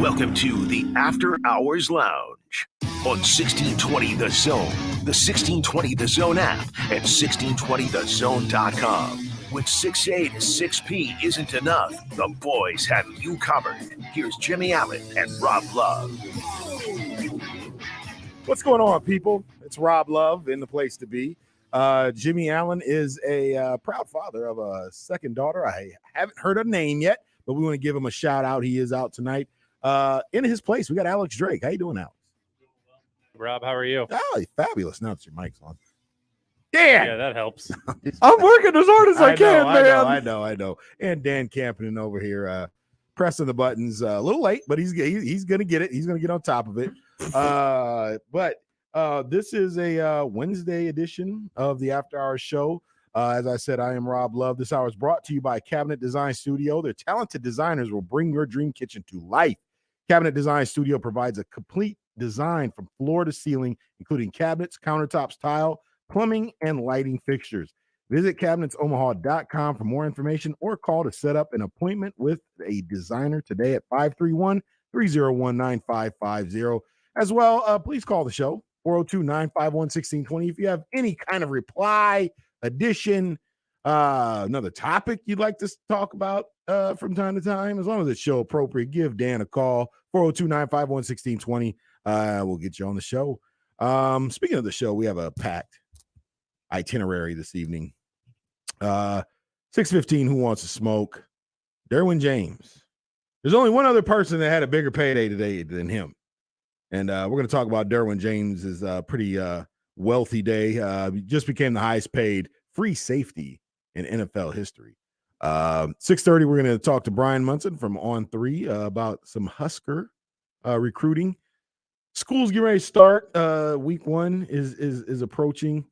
Welcome to the After Hours Lounge on 1620 The Zone, the 1620 The Zone app, and 1620thezone.com. When 6A to 6P isn't enough, the boys have you covered. Here's Jimmy Allen and Rob Love. What's going on, people? It's Rob Love in the place to be. Jimmy Allen is a proud father of a second daughter. I haven't heard her name yet, but we want to give him a shout out. He is out tonight. In his place, we got Alex Drake. How you doing, Alex? Rob, how are you? Oh, fabulous. Now that your mic's on. Dan! Yeah, that helps. I'm working as hard as I can, man. I know. And Dan Campinen over here pressing the buttons a little late, but he's going to get it. He's going to get on top of it. But this is a Wednesday edition of the After Hours show. As I said, I am Rob Love. This hour is brought to you by Cabinet Design Studio. Their talented designers will bring your dream kitchen to life. Cabinet Design Studio provides a complete design from floor to ceiling, including cabinets, countertops, tile, plumbing, and lighting fixtures. Visit cabinetsomaha.com for more information or call to set up an appointment with a designer today at 531-301-9550. As well, please call the show, 402-951-1620. If you have any kind of reply, addition, another topic you'd like to talk about from time to time, as long as it's show appropriate, give Dan a call, 402-951-1620. We'll get you on the show. Speaking of the show, we have a packed itinerary this evening. 6:15, Who Wants to Smoke? Derwin James. There's only one other person that had a bigger payday today than him. And we're going to talk about Derwin James's pretty wealthy day. Just became the highest paid free safety in NFL history. 6:30, we're going to talk to Brian Munson from On 3 about some Husker recruiting. School's getting ready to start. Week 1 is approaching.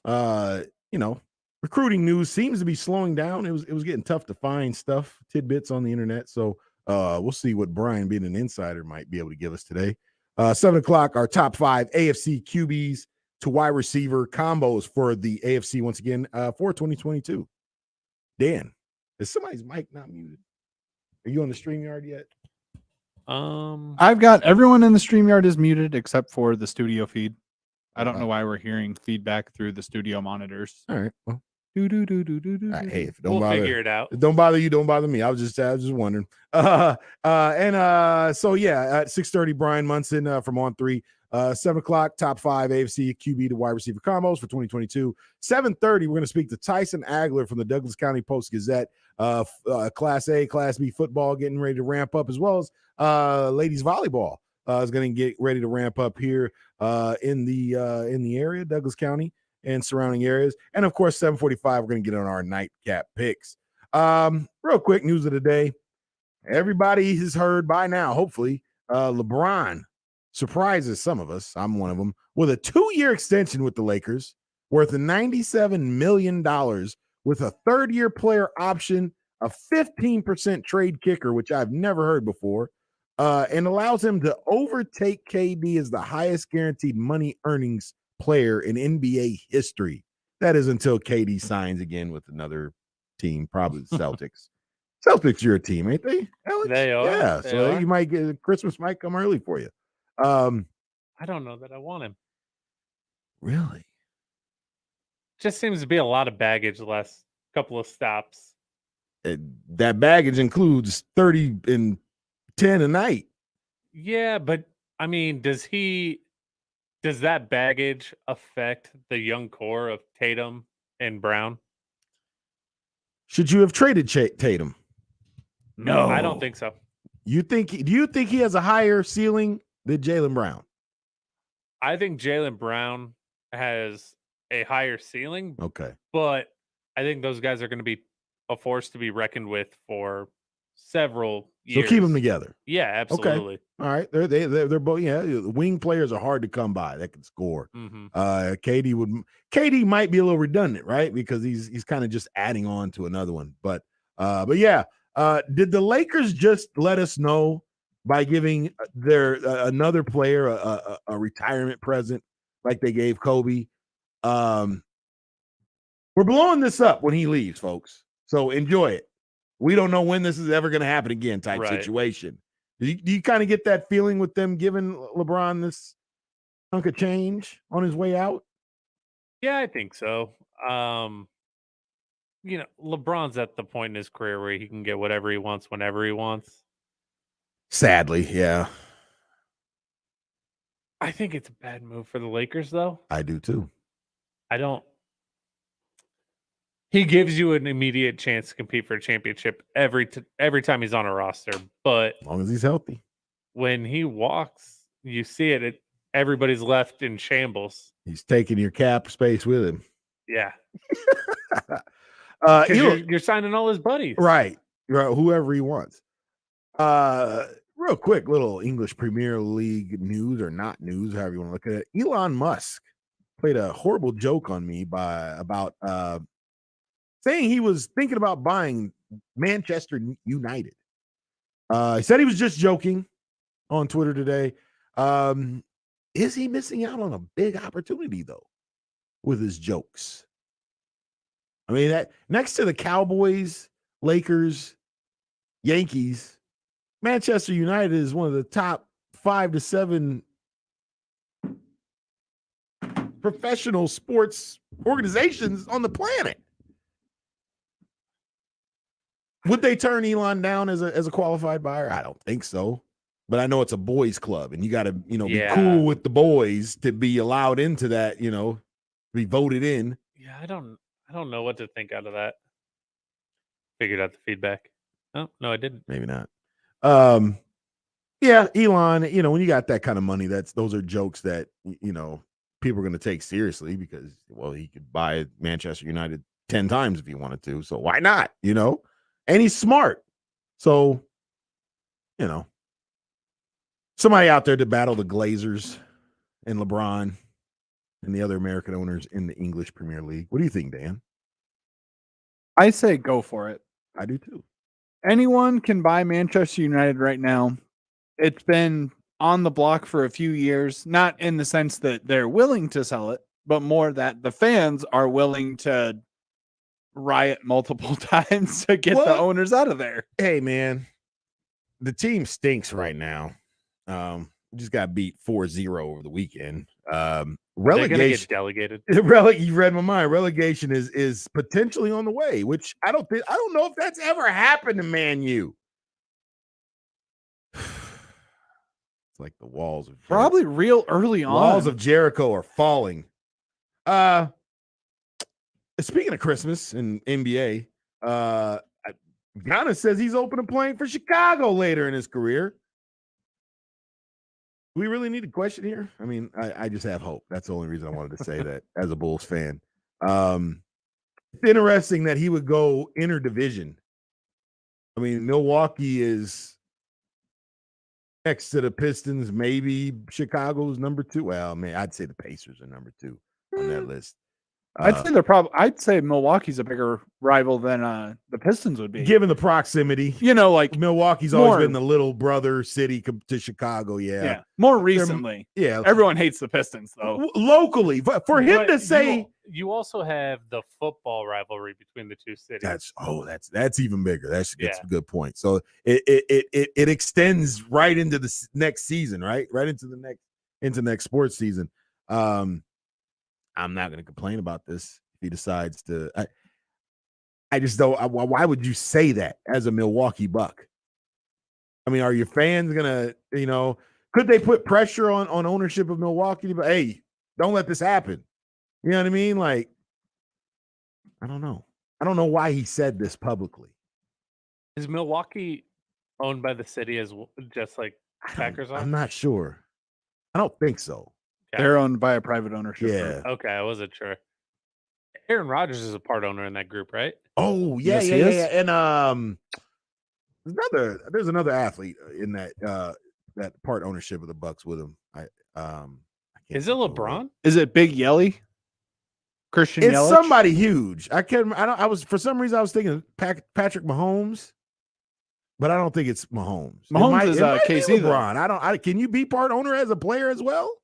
Recruiting news seems to be slowing down. It was getting tough to find tidbits on the internet. So we'll see what Brian, being an insider, might be able to give us today. 7 o'clock, our top 5 AFC QBs to wide receiver combos for the AFC once again for 2022. Dan, is somebody's mic not muted? Are you on the StreamYard yet? I've got everyone in the StreamYard is muted except for the studio feed. I don't know why we're hearing feedback through the studio monitors. All right. Well, Hey, if it don't We'll bother, figure it out. Don't bother you, don't bother me. I was just wondering. So yeah, at 6:30, Brian Munson from On 3. 7 o'clock, top 5 AFC QB to wide receiver combos for 2022. 7:30, we're going to speak to Tyson Agler from the Douglas County Post-Gazette. Class A, Class B football getting ready to ramp up, as well as ladies volleyball is going to get ready to ramp up here in the area, Douglas County and surrounding areas. And of course, 7:45, we're going to get on our nightcap picks. Real quick news of the day. Everybody has heard by now, hopefully, LeBron surprises some of us. I'm one of them, with a 2-year extension with the Lakers worth $97 million with a third-year player option, a 15% trade kicker, which I've never heard before, and allows him to overtake KD as the highest guaranteed money earnings player in NBA history. That is until KD signs again with another team, probably the Celtics. Celtics, your team, ain't they, Alex? They are. Yeah, They so are. you might get Christmas might come early for you. I don't know that I want him. Really? Just seems to be a lot of baggage the last couple of stops. That baggage includes 30 and 10 a night. Yeah, but I mean, does that baggage affect the young core of Tatum and Brown? Should you have traded Tatum? No, I don't think so. Do you think he has a higher ceiling than Jaylen Brown? I think Jaylen Brown has a higher ceiling. Okay. But I think those guys are going to be a force to be reckoned with for several years. So keep them together. Yeah, absolutely. Okay. All right. They're both, yeah, wing players are hard to come by that can score. Mm-hmm. KD might be a little redundant, right? Because he's kind of just adding on to another one. But yeah. Did the Lakers just let us know by giving their another player a retirement present like they gave Kobe? We're blowing this up when he leaves, folks. So enjoy it. We don't know when this is ever going to happen again type situation. Do you kind of get that feeling with them giving LeBron this chunk of change on his way out? Yeah, I think so. LeBron's at the point in his career where he can get whatever he wants whenever he wants. Sadly, yeah. I think it's a bad move for the Lakers, though. I do too. I don't. He gives you an immediate chance to compete for a championship every time he's on a roster, but As long as he's healthy. When he walks, you see it. Everybody's left in shambles. He's taking your cap space with him. Yeah. You're signing all his buddies. Right. Whoever he wants. Real quick, little English Premier League news or not news, however you want to look at it. Elon Musk played a horrible joke on me about saying he was thinking about buying Manchester United. He said he was just joking on Twitter today. Is he missing out on a big opportunity, though, with his jokes? I mean, that next to the Cowboys, Lakers, Yankees, Manchester United is one of the top 5 to 7 professional sports organizations on the planet. Would they turn Elon down as a qualified buyer? I don't think so. But I know it's a boys club, and you got to, be cool with the boys to be allowed into that, be voted in. Yeah, I don't know what to think out of that. Figured out the feedback. Oh, no, I didn't. Maybe not. Yeah, Elon, when you got that kind of money, those are jokes that, people are going to take seriously because, well, he could buy Manchester United 10 times if he wanted to. So why not, And he's smart. So, somebody out there to battle the Glazers and LeBron and the other American owners in the English Premier League. What do you think, Dan? I say go for it. I do too. Anyone can buy Manchester United right now. It's been on the block for a few years, not in the sense that they're willing to sell it, but more that the fans are willing to riot multiple times to get the owners out of there. Hey, man, the team stinks right now. We just got beat 4-0 over the weekend. Relegation get delegated. You read my mind. Relegation is potentially on the way, which I don't know if that's ever happened to Man U. It's like the walls of probably real early on. Walls of Jericho are falling. Speaking of Christmas and NBA, Giannis says he's open to playing for Chicago later in his career. Do we really need a question here? I mean, I just have hope. That's the only reason I wanted to say that as a Bulls fan. It's interesting that he would go interdivision. I mean, Milwaukee is next to the Pistons, maybe Chicago's number 2. Well, man, I'd say the Pacers are number 2 on that list. I'd say Milwaukee's a bigger rival than the Pistons would be, given the proximity. Like Milwaukee's always been the little brother city to Chicago. Yeah. More recently, everyone hates the Pistons though. Locally, but for him to say, you also have the football rivalry between the two cities. That's even bigger. That's a good point. So it extends right into the next season, right into next sports season. I'm not going to complain about this if he decides to. I just don't. Why would you say that as a Milwaukee Buck? I mean, are your fans going to, could they put pressure on ownership of Milwaukee? But hey, don't let this happen. You know what I mean? Like, I don't know. I don't know why he said this publicly. Is Milwaukee owned by the city as just like Packers are? I'm not sure. I don't think so. They're owned by a private ownership. Yeah. Okay, I wasn't sure. Aaron Rodgers is a part owner in that group, right? Oh, yeah, yeah. And there's another athlete in that part ownership of the Bucks with him. Is it LeBron? Is it Big Yelly? Christian It's Yelich? somebody huge. I was for some reason I was thinking Patrick Mahomes, but I don't think it's Mahomes. Mahomes is KC. LeBron. Can you be part owner as a player as well?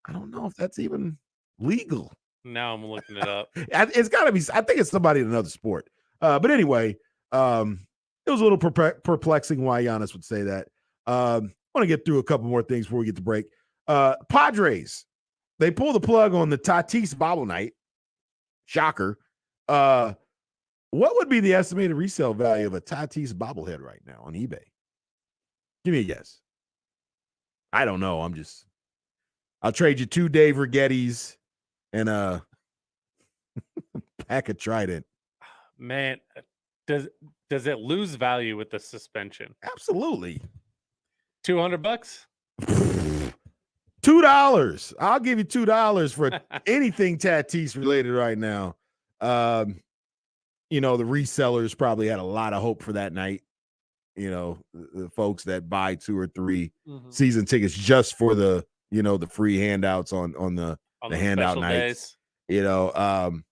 I don't know if that's even legal. Now I'm looking it up. It's got to be. I think it's somebody in another sport. But anyway, it was a little perplexing why Giannis would say that. I want to get through a couple more things before we get to break. Padres, they pull the plug on the Tatis bobble night. Shocker. What would be the estimated resale value of a Tatis bobblehead right now on eBay? Give me a guess. I don't know. I'll trade you 2 Dave Rigettis and a pack of Trident. Man, does it lose value with the suspension? Absolutely. $200? $2. I'll give you $2 for anything Tatis related right now. The resellers probably had a lot of hope for that night. The folks that buy 2 or 3 season tickets just for the free handouts on the handout nights. Days.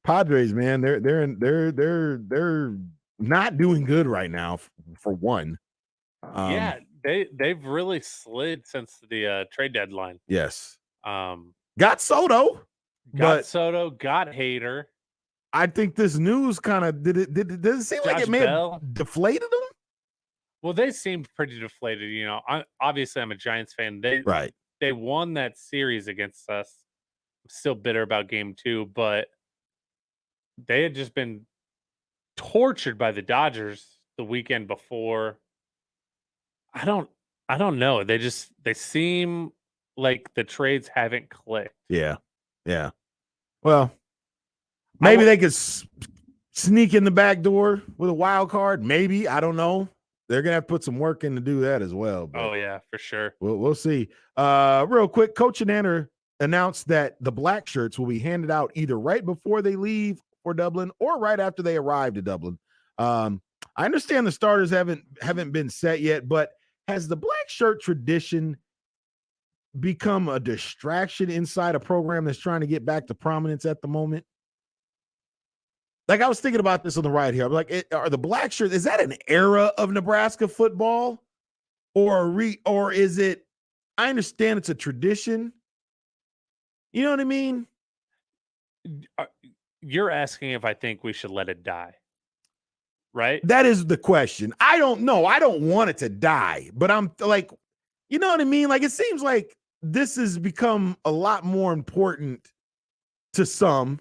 Padres, man, they're not doing good right now for one. They've really slid since the trade deadline. Yes. Got Soto. Got Hader. I think this news kind of did it seem like it may have deflated them? Well, they seemed pretty deflated. Obviously I'm a Giants fan. They won that series against us. I'm still bitter about game 2, but they had just been tortured by the Dodgers the weekend before. I don't know. They seem like the trades haven't clicked. Yeah. Well, maybe they could sneak in the back door with a wild card. Maybe. I don't know. They're going to have to put some work in to do that as well. But oh, yeah, for sure. We'll see. Real quick, Coach Anander announced that the black shirts will be handed out either right before they leave for Dublin or right after they arrive to Dublin. I understand the starters haven't been set yet, but has the black shirt tradition become a distraction inside a program that's trying to get back to prominence at the moment? Like, I was thinking about this on the right here. I'm like, are the black shirts, is that an era of Nebraska football? Or is it, I understand it's a tradition. You know what I mean? You're asking if I think we should let it die, right? That is the question. I don't know. I don't want it to die, but I'm like, you know what I mean? Like, it seems like this has become a lot more important to some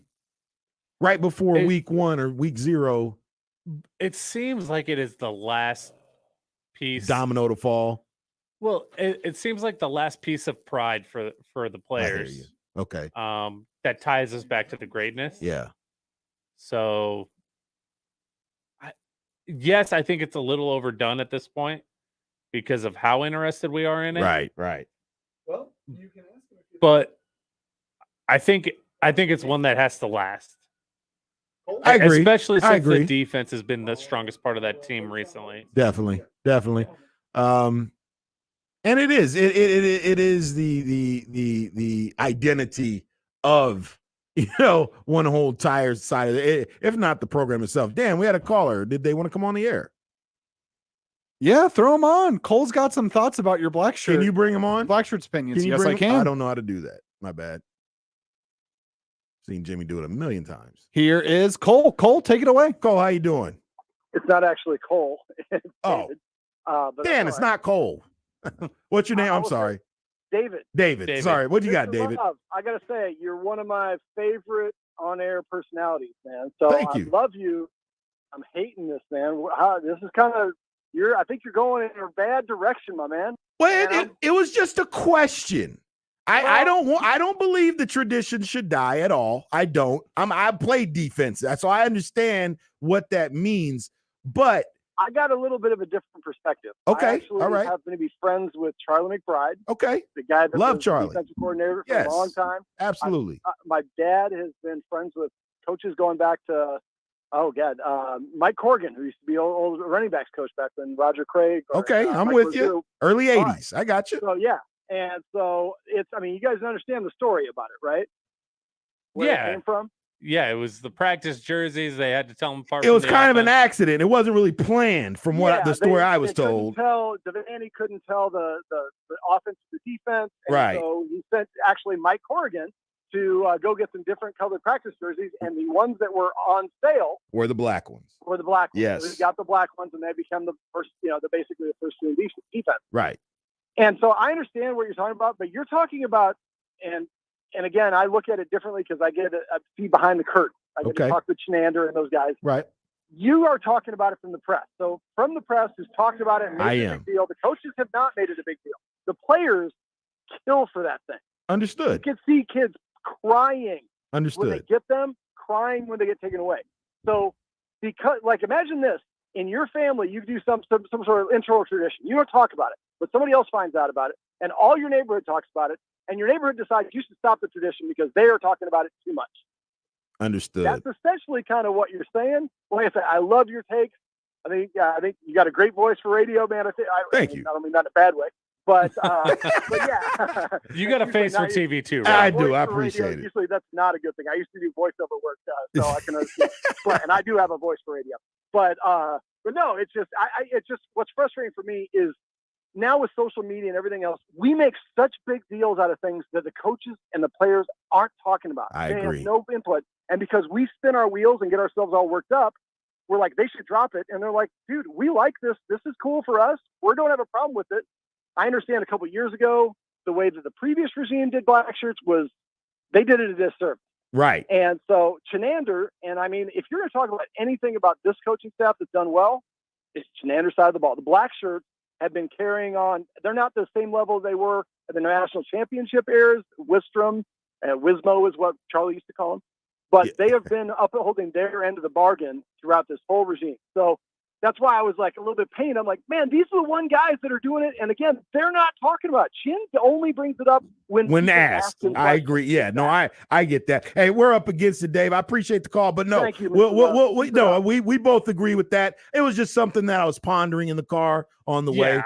right before week 1 or week 0. It seems like it is the last piece. Domino to fall. Well, it seems like the last piece of pride for the players. Okay. That ties us back to the greatness. Yeah. So, yes, I think it's a little overdone at this point because of how interested we are in it. Right. Well, you can ask him. But I think it's one that has to last. I agree. Especially since the defense has been the strongest part of that team recently. Definitely. And it is the identity of, one whole entire side of it, if not the program itself. Dan, we had a caller. Did they want to come on the air? Yeah, throw him on. Cole's got some thoughts about your black shirt. Can you bring him on? Black shirt's opinions. Yes, I can. I don't know how to do that. My bad. Seen Jimmy do it a million times. Here is Cole. Cole, take it away. Cole, how you doing? It's not actually Cole. It's David. But Dan, it's not Cole. What's your name? I'm sorry. David. Sorry. What you got, David? Love, I got to say, you're one of my favorite on-air personalities, man. So Thank you. I love you. I'm hating this, man. This is kind of, I think you're going in a bad direction, my man. Well, it was just a question. I don't believe the tradition should die at all. I don't. I play defense, so I understand what that means. But I got a little bit of a different perspective. Okay, I actually all right. happen to be friends with Charlie McBride. Okay, the guy that love was Charlie, defensive coordinator for a long time. Absolutely. My dad has been friends with coaches going back to, Mike Corrigan, who used to be old running backs coach back then, Roger Craig. Okay, I'm Mike with Mizzou. you. Early 80s. Right. I got you. So, yeah. And so you guys understand the story about it, right? Where it came from? Yeah, it was the practice jerseys. They had to tell them apart. It was kind of an accident. It wasn't really planned from what the story I was told. Devaney couldn't tell the offense to the defense. And right. So he sent actually Mike Corrigan to go get some different colored practice jerseys, and the ones that were on sale were the black ones. Yes. So we got the black ones, and they become the first, basically the first team defense. Right. And so I understand what you're talking about, but you're talking about, and again, I look at it differently because I get a see behind the curtain. I get to talk with Chenander and those guys. Right. You are talking about it from the press. So from the press who's talked about it and made it a big deal. The coaches have not made it a big deal. The players kill for that thing. Understood. You can see kids crying Understood. when they get them, crying when they get taken away. So because, imagine this. In your family, you do some sort of intro tradition. You don't talk about it, but somebody else finds out about it, and all your neighborhood talks about it, and your neighborhood decides you should stop the tradition because they are talking about it too much. Understood. That's essentially kind of what you're saying. Like I said, I love your takes. I think you got a great voice for radio, man. Thank you. I don't mean that in a bad way, but yeah. You got a face for TV too, right? I Voice do. I for appreciate radio, it. Usually that's not a good thing. I used to do voiceover work, so I can understand. And I do have a voice for radio. But no, it's just it's just what's frustrating for me is now with social media and everything else, we make such big deals out of things that the coaches and the players aren't talking about. I agree. agree. Have no input. And because we spin our wheels and get ourselves all worked up, we're like, they should drop it. And they're like, dude, we like this. This is cool for us. We don't have a problem with it. I understand a couple of years ago, the way that the previous regime did black shirts was they did it a disservice. Right. And so Chenander, and I mean, if you're going to talk about anything about this coaching staff that's done well, it's Chenander's side of the ball. The black shirts have been carrying on. They're not the same level they were at the national championship eras. Wistrom and Wismo is what Charlie used to call them. But they have been upholding their end of the bargain throughout this whole regime. So that's why I was like a little bit pained. I'm like, man, these are the one guys that are doing it. And again, they're not talking about it. Chin only brings it up when asked. I agree. Yeah, no, I get that. Hey, we're up against it, Dave. I appreciate the call, but no, thank you, we both agree with that. It was just something that I was pondering in the car on the way.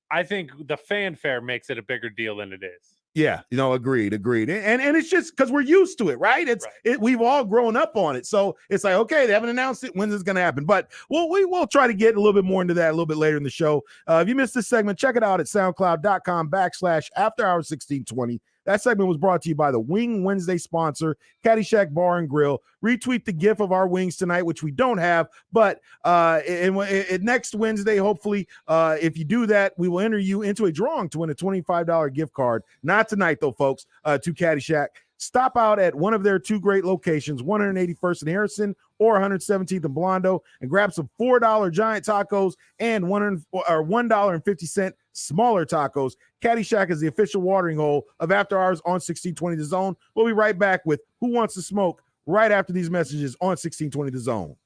I think the fanfare makes it a bigger deal than it is. Yeah, agreed. And it's just because we're used to it, right? We've all grown up on it. So it's like, okay, they haven't announced it. When is it going to happen? But we will try to get a little bit more into that a little bit later in the show. If you missed this segment, check it out at soundcloud.com/afterhours1620. That segment was brought to you by the Wing Wednesday sponsor, Caddyshack Bar and Grill. Retweet the gif of our wings tonight, which we don't have, but next Wednesday, hopefully, if you do that, we will enter you into a drawing to win a $25 gift card. Not tonight, though, folks, to Caddyshack. Stop out at one of their two great locations, 181st in Harrison or 117th in Blondo, and grab some $4 giant tacos and $1.50 smaller tacos. Caddyshack is the official watering hole of After Hours on 1620 The Zone. We'll be right back with Who Wants to Smoke right after these messages on 1620 The Zone.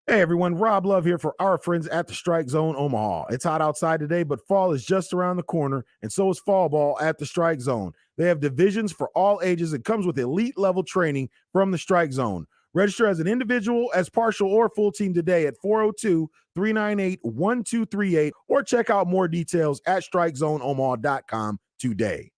Hey everyone, Rob Love here for our friends at the Strike Zone Omaha. It's hot outside today, but fall is just around the corner, and so is fall ball at the Strike Zone. They have divisions for all ages and comes with elite level training from the Strike Zone. Register as an individual, as partial, or full team today at 402-398-1238 or check out more details at strikezoneomaha.com today.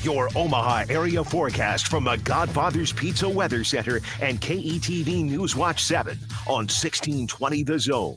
Your Omaha area forecast from the Godfather's Pizza Weather Center and KETV News Watch 7 on 1620 The Zone.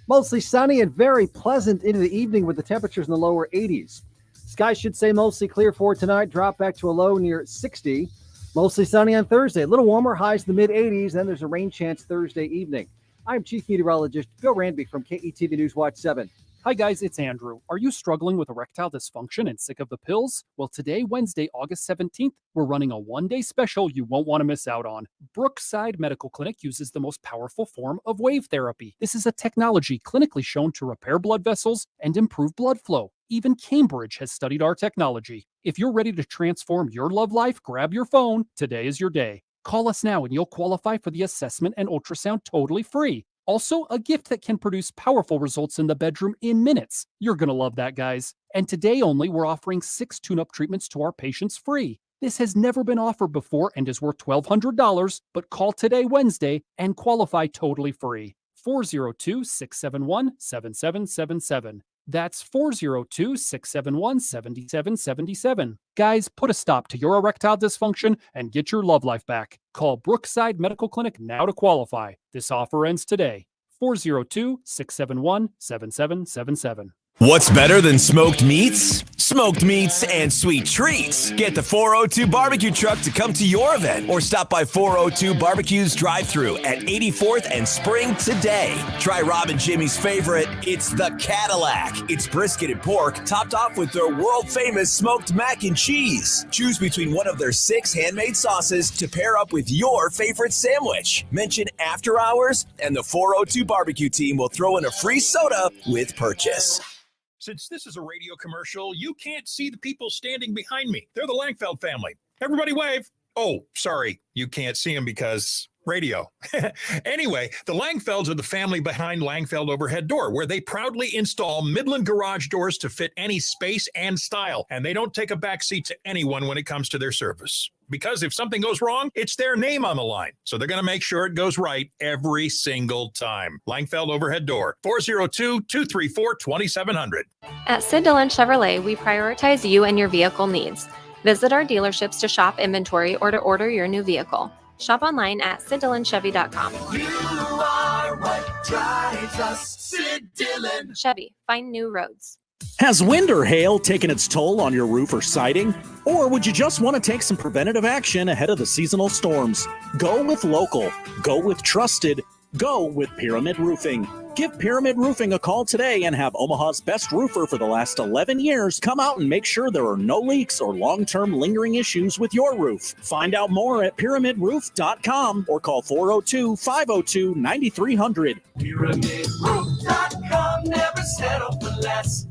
Mostly sunny and very pleasant into the evening with the temperatures in the lower 80s. Skies should stay mostly clear for tonight, drop back to a low near 60. Mostly sunny on Thursday, a little warmer, highs in the mid-80s. Then there's a rain chance Thursday evening. I'm Chief Meteorologist Bill Ranby from KETV News Watch 7. Hi guys, it's Andrew. Are you struggling with erectile dysfunction and sick of the pills? Well, today, Wednesday, August 17th, we're running a one-day special you won't want to miss out on. Brookside Medical Clinic uses the most powerful form of wave therapy. This is a technology clinically shown to repair blood vessels and improve blood flow. Even Cambridge has studied our technology. If you're ready to transform your love life, grab your phone. Today is your day. Call us now and you'll qualify for the assessment and ultrasound totally free. Also, a gift that can produce powerful results in the bedroom in minutes. You're going to love that, guys. And today only, we're offering 6 tune-up treatments to our patients free. This has never been offered before and is worth $1,200, but call today, Wednesday, and qualify totally free. 402-671-7777. That's 402-671-7777. Guys, put a stop to your erectile dysfunction and get your love life back. Call Brookside Medical Clinic now to qualify. This offer ends today. 402-671-7777. What's better than smoked meats? Smoked meats and sweet treats. Get the 402 barbecue truck to come to your event or stop by 402 Barbecue's drive-thru at 84th and Spring today. Try Rob and Jimmy's favorite. It's the Cadillac. It's brisket and pork topped off with their world-famous smoked mac and cheese. Choose between one of their 6 handmade sauces to pair up with your favorite sandwich. Mention After Hours and the 402 Barbecue team will throw in a free soda with purchase. Since this is a radio commercial, you can't see the people standing behind me. They're the Langfeld family. Everybody wave. Oh, sorry. You can't see them because radio. Anyway, the Langfelds are the family behind Langfeld Overhead Door, where they proudly install Midland garage doors to fit any space and style. And they don't take a backseat to anyone when it comes to their service. Because if something goes wrong, it's their name on the line. So they're going to make sure it goes right every single time. Langfeld Overhead Door, 402-234-2700. At Sid Dillon Chevrolet, we prioritize you and your vehicle needs. Visit our dealerships to shop inventory or to order your new vehicle. Shop online at SidDillonChevy.com. You are what drives us, Sid Dillon. Chevy, find new roads. Has wind or hail taken its toll on your roof or siding? Or would you just want to take some preventative action ahead of the seasonal storms? Go with local. Go with trusted. Go with Pyramid Roofing. Give Pyramid Roofing a call today and have Omaha's best roofer for the last 11 years come out and make sure there are no leaks or long-term lingering issues with your roof. Find out more at pyramidroof.com or call 402-502-9300. PyramidRoof.com, never settle for less.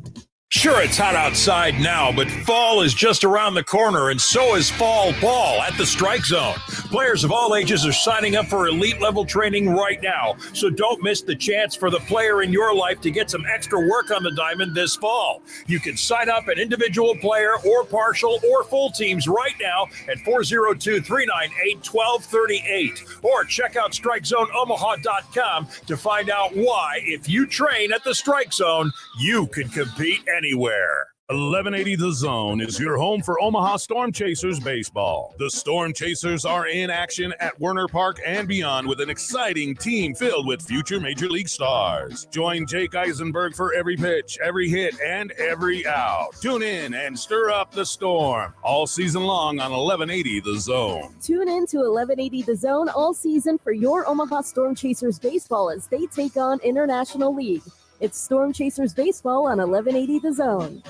Sure, it's hot outside now, but fall is just around the corner, and so is fall ball at the Strike Zone. Players of all ages are signing up for elite-level training right now, so don't miss the chance for the player in your life to get some extra work on the diamond this fall. You can sign up an individual player or partial or full teams right now at 402-398-1238, or check out StrikeZoneOmaha.com to find out why, if you train at the Strike Zone, you can compete anywhere. 1180 The Zone is your home for Omaha Storm Chasers baseball. The Storm Chasers are in action at Werner Park and beyond with an exciting team filled with future Major League stars. Join Jake Eisenberg for every pitch, every hit, and every out. Tune in and stir up the storm all season long on 1180 The Zone. Tune in to 1180 The Zone all season for your Omaha Storm Chasers baseball as they take on International League. It's Storm Chasers baseball on 1180 The Zone.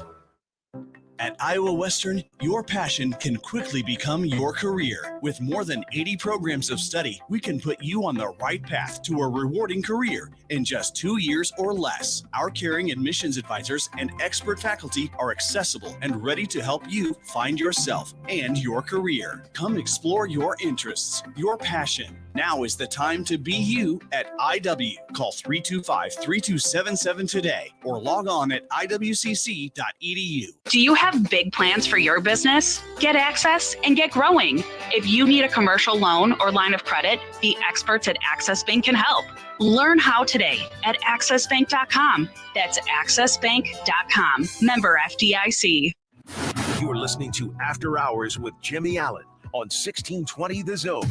At Iowa Western, your passion can quickly become your career. With more than 80 programs of study, we can put you on the right path to a rewarding career in just 2 years or less. Our caring admissions advisors and expert faculty are accessible and ready to help you find yourself and your career. Come explore your interests, your passion. Now is the time to be you at IW. Call 325-3277 today or log on at iwcc.edu. Do you have big plans for your business? Get access and get growing. If you need a commercial loan or line of credit, the experts at Access Bank can help. Learn how today at accessbank.com. That's accessbank.com. Member FDIC. You're listening to After Hours with Jimmy Allen on 1620 The Zone.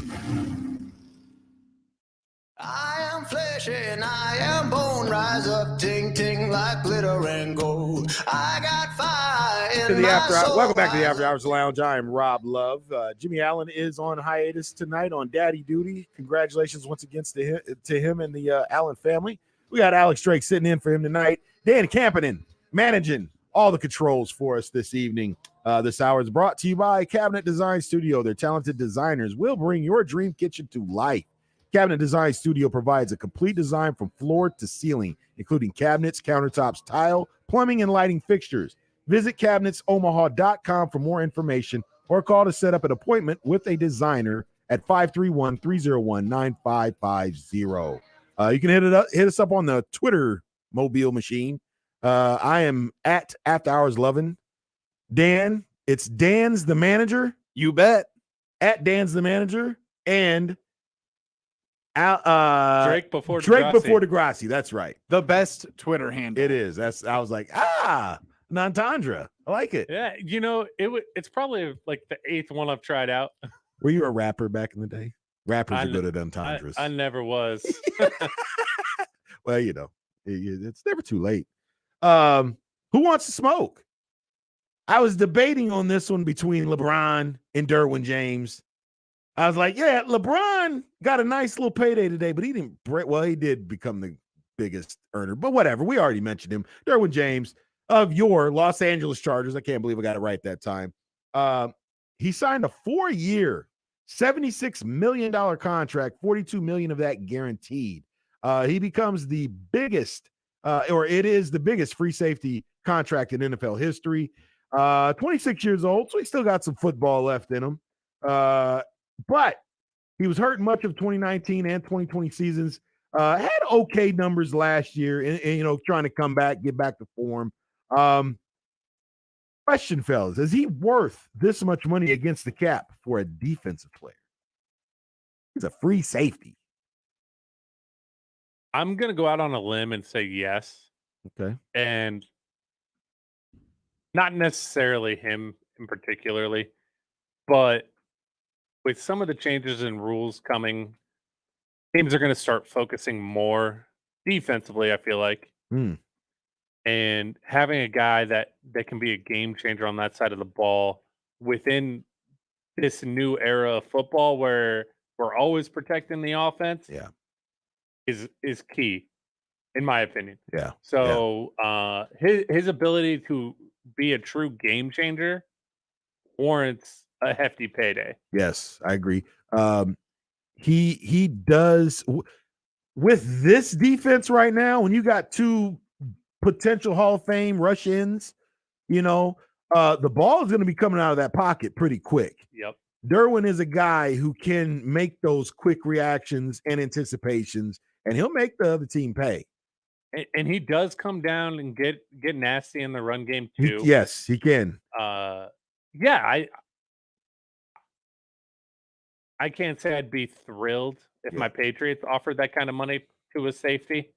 I am flesh and I am bone. Rise up, ting ting like glitter and gold. I got fire in my soul. Welcome back to the After Hours Lounge. I am Rob Love. Jimmy Allen is on hiatus tonight on daddy duty. Congratulations once again to him and the Allen family. We got Alex Drake sitting in for him tonight. Dan Campanen managing all the controls for us this evening. This hour is brought to you by Cabinet Design Studio. Their talented designers will bring your dream kitchen to life. Cabinet Design Studio provides a complete design from floor to ceiling, including cabinets, countertops, tile, plumbing, and lighting fixtures. Visit cabinetsomaha.com for more information or call to set up an appointment with a designer at 531-301-9550. You can hit us up on the Twitter mobile machine. I am at After Hours Lovin'. Dan, it's Dan's the Manager. You bet. At Dan's the Manager and Drake before Degrassi. That's right. The best Twitter handle. It is. I was like, an entendre. I like it. Yeah, it's probably like the 8th one I've tried out. Were you a rapper back in the day? Rappers are good at entendres. I never was. Well, it's never too late. Who wants to smoke? I was debating on this one between LeBron and Derwin James. I was like, yeah, LeBron got a nice little payday today, but he didn't break. Well, he did become the biggest earner, but whatever. We already mentioned him. Derwin James of your Los Angeles Chargers. I can't believe I got it right that time. He signed a 4-year, $76 million contract, $42 million of that guaranteed. He becomes the biggest, or it is the biggest free safety contract in NFL history. 26 years old, so he still got some football left in him. But he was hurt much of 2019 and 2020 seasons. Had okay numbers last year, and trying to come back, get back to form. Question, fellas, is he worth this much money against the cap for a defensive player? He's a free safety. I'm going to go out on a limb and say yes. Okay. And not necessarily him in particularly, but with some of the changes in rules coming, teams are going to start focusing more defensively, I feel like. And having a guy that can be a game changer on that side of the ball within this new era of football where we're always protecting the offense is key, in my opinion. Yeah. So his ability to be a true game changer warrants a hefty payday. Yes, I agree. He does with this defense right now. When you got two potential Hall of Fame rush ins, the ball is going to be coming out of that pocket pretty quick. Yep. Derwin is a guy who can make those quick reactions and anticipations, and he'll make the other team pay. And he does come down and get nasty in the run game too. Yes, he can. I can't say I'd be thrilled if my Patriots offered that kind of money to a safety.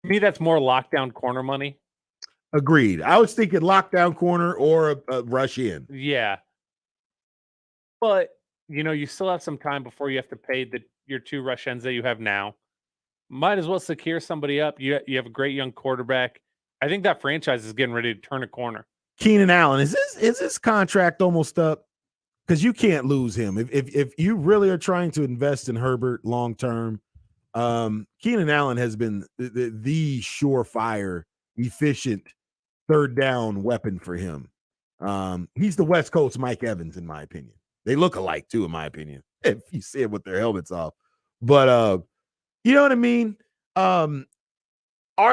To me, that's more lockdown corner money. Agreed. I was thinking lockdown corner or a rush in. Yeah. But, you still have some time before you have to pay your two rush ends that you have now. Might as well secure somebody up. You have a great young quarterback. I think that franchise is getting ready to turn a corner. Keenan Allen, is this contract almost up? Because you can't lose him. If you really are trying to invest in Herbert long term, Keenan Allen has been the surefire, efficient third down weapon for him. He's the West Coast Mike Evans, in my opinion. They look alike too, in my opinion, if you see it with their helmets off. But you know what I mean? Are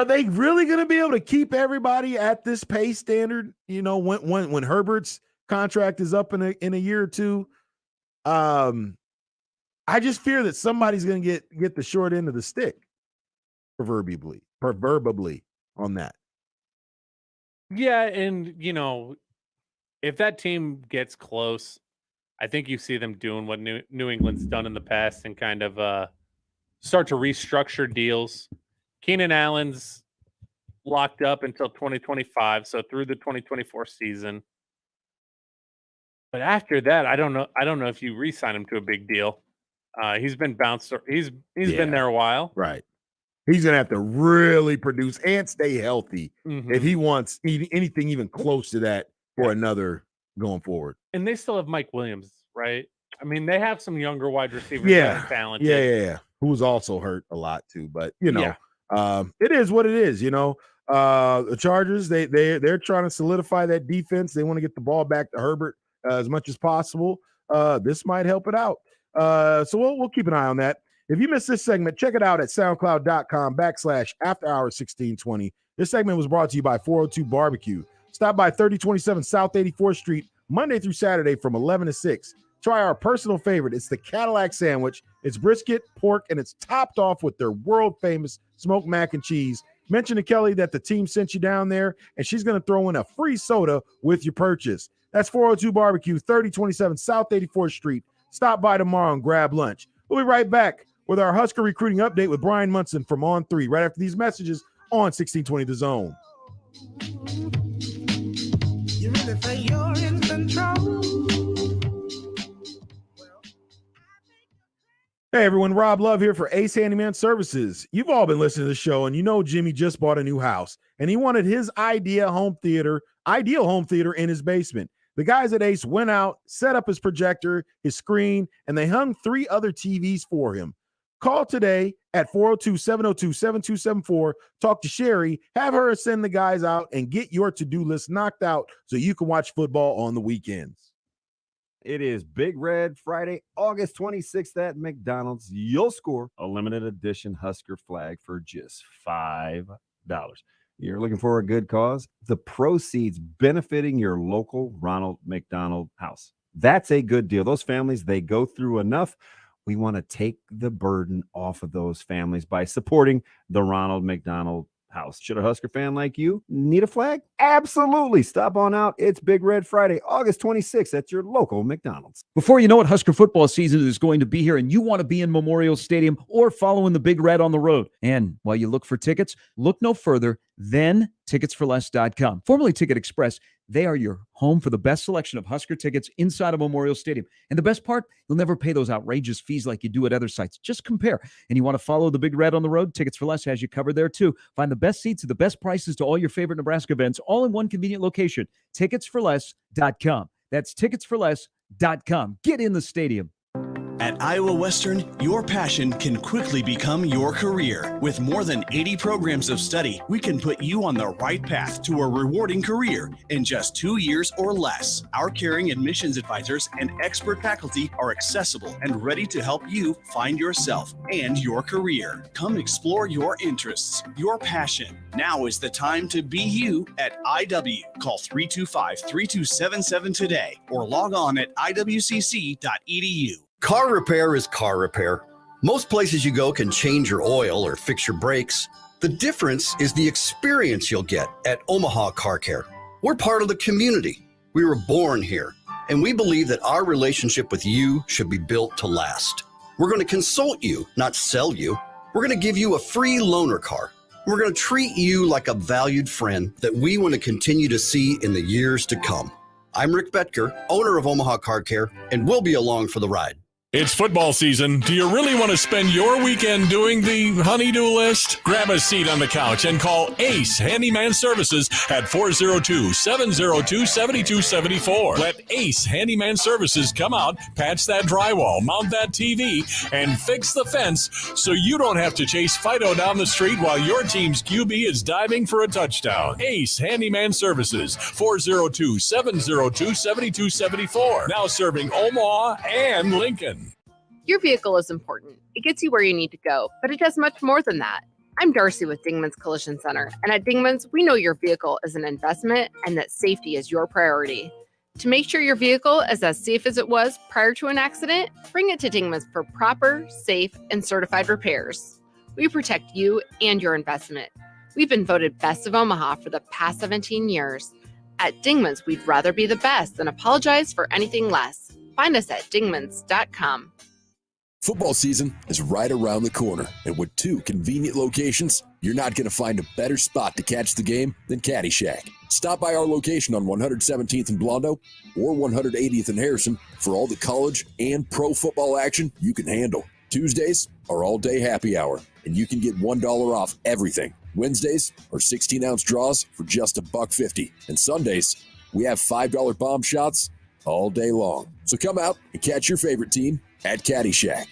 they really going to be able to keep everybody at this pay standard? When Herbert's contract is up in a year or two, I just fear that somebody's going to get the short end of the stick, proverbially on that. Yeah, and if that team gets close, I think you see them doing what New England's done in the past and kind of start to restructure deals. Keenan Allen's locked up until 2025, so through the 2024 season. But after that, I don't know if you re-sign him to a big deal. He's been bounced. He's been there a while. Right. He's going to have to really produce and stay healthy if he wants anything even close to that for another going forward. And they still have Mike Williams, right? I mean, they have some younger wide receivers that are talented. Yeah. Who's also hurt a lot too. But, it is what it is, The Chargers, they're trying to solidify that defense. They want to get the ball back to Herbert as much as possible. This might help it out. So we'll keep an eye on that. If you missed this segment, check it out at soundcloud.com/afterhours1620. This segment was brought to you by 402 Barbecue. Stop by 3027 South 84th Street, Monday through Saturday from 11 to 6. Try our personal favorite. It's the Cadillac sandwich. It's brisket, pork, and it's topped off with their world-famous smoked mac and cheese. Mention to Kelly that the team sent you down there, and she's going to throw in a free soda with your purchase. That's 402 Barbecue, 3027 South 84th Street. Stop by tomorrow and grab lunch. We'll be right back with our Husker recruiting update with Brian Munson from On 3 right after these messages on 1620 The Zone. You really think you're in control? Hey everyone, Rob Love here for Ace Handyman Services. You've all been listening to the show, and you know Jimmy just bought a new house, and he wanted his ideal home theater in his basement. The guys at Ace went out, set up his projector, his screen, and they hung 3 other TVs for him. Call today at 402-702-7274. Talk to Sherry, have her send the guys out, and get your to-do list knocked out so you can watch football on the weekends. It is Big Red Friday, August 26th at McDonald's. You'll score a limited edition Husker flag for just $5. You're looking for a good cause? The proceeds benefiting your local Ronald McDonald House. That's a good deal. Those families, they go through enough. We want to take the burden off of those families by supporting the Ronald McDonald House. Should a Husker fan like you need a flag? Absolutely. Stop on out. It's Big Red Friday, August 26th at your local McDonald's. Before you know it, Husker football season is going to be here, and you want to be in Memorial Stadium or following the Big Red on the road. And while you look for tickets, look no further than ticketsforless.com. Formerly Ticket Express, they are your home for the best selection of Husker tickets inside of Memorial Stadium. And the best part, you'll never pay those outrageous fees like you do at other sites. Just compare. And you want to follow the Big Red on the road? Tickets for Less has you covered there too. Find the best seats at the best prices to all your favorite Nebraska events, all in one convenient location. Ticketsforless.com. That's ticketsforless.com. Get in the stadium. At Iowa Western, your passion can quickly become your career. With more than 80 programs of study, we can put you on the right path to a rewarding career in just 2 years or less. Our caring admissions advisors and expert faculty are accessible and ready to help you find yourself and your career. Come explore your interests, your passion. Now is the time to be you at IW. Call 325-3277 today or log on at iwcc.edu. Car repair is car repair. Most places you go can change your oil or fix your brakes. The difference is the experience you'll get at Omaha Car Care. We're part of the community. We were born here, and we believe that our relationship with you should be built to last. We're going to consult you, not sell you. We're going to give you a free loaner car. We're going to treat you like a valued friend that we want to continue to see in the years to come. I'm Rick Betker, owner of Omaha Car Care, and we'll be along for the ride. It's football season. Do you really want to spend your weekend doing the honey-do list? Grab a seat on the couch and call Ace Handyman Services at 402-702-7274. Let Ace Handyman Services come out, patch that drywall, mount that TV, and fix the fence so you don't have to chase Fido down the street while your team's QB is diving for a touchdown. Ace Handyman Services, 402-702-7274. Now serving Omaha and Lincoln. Your vehicle is important. It gets you where you need to go, but it does much more than that. I'm Darcy with Dingman's Collision Center, and at Dingman's, we know your vehicle is an investment and that safety is your priority. To make sure your vehicle is as safe as it was prior to an accident, bring it to Dingman's for proper, safe, and certified repairs. We protect you and your investment. We've been voted Best of Omaha for the past 17 years. At Dingman's, we'd rather be the best than apologize for anything less. Find us at dingmans.com. Football season is right around the corner, and with 2 convenient locations, you're not going to find a better spot to catch the game than Caddy Shack. Stop by our location on 117th and Blondo or 180th and Harrison for all the college and pro football action you can handle. Tuesdays are all-day happy hour, and you can get $1 off everything. Wednesdays are 16-ounce draws for just $1.50, and Sundays we have $5 bomb shots all day long. So come out and catch your favorite team at Caddy Shack.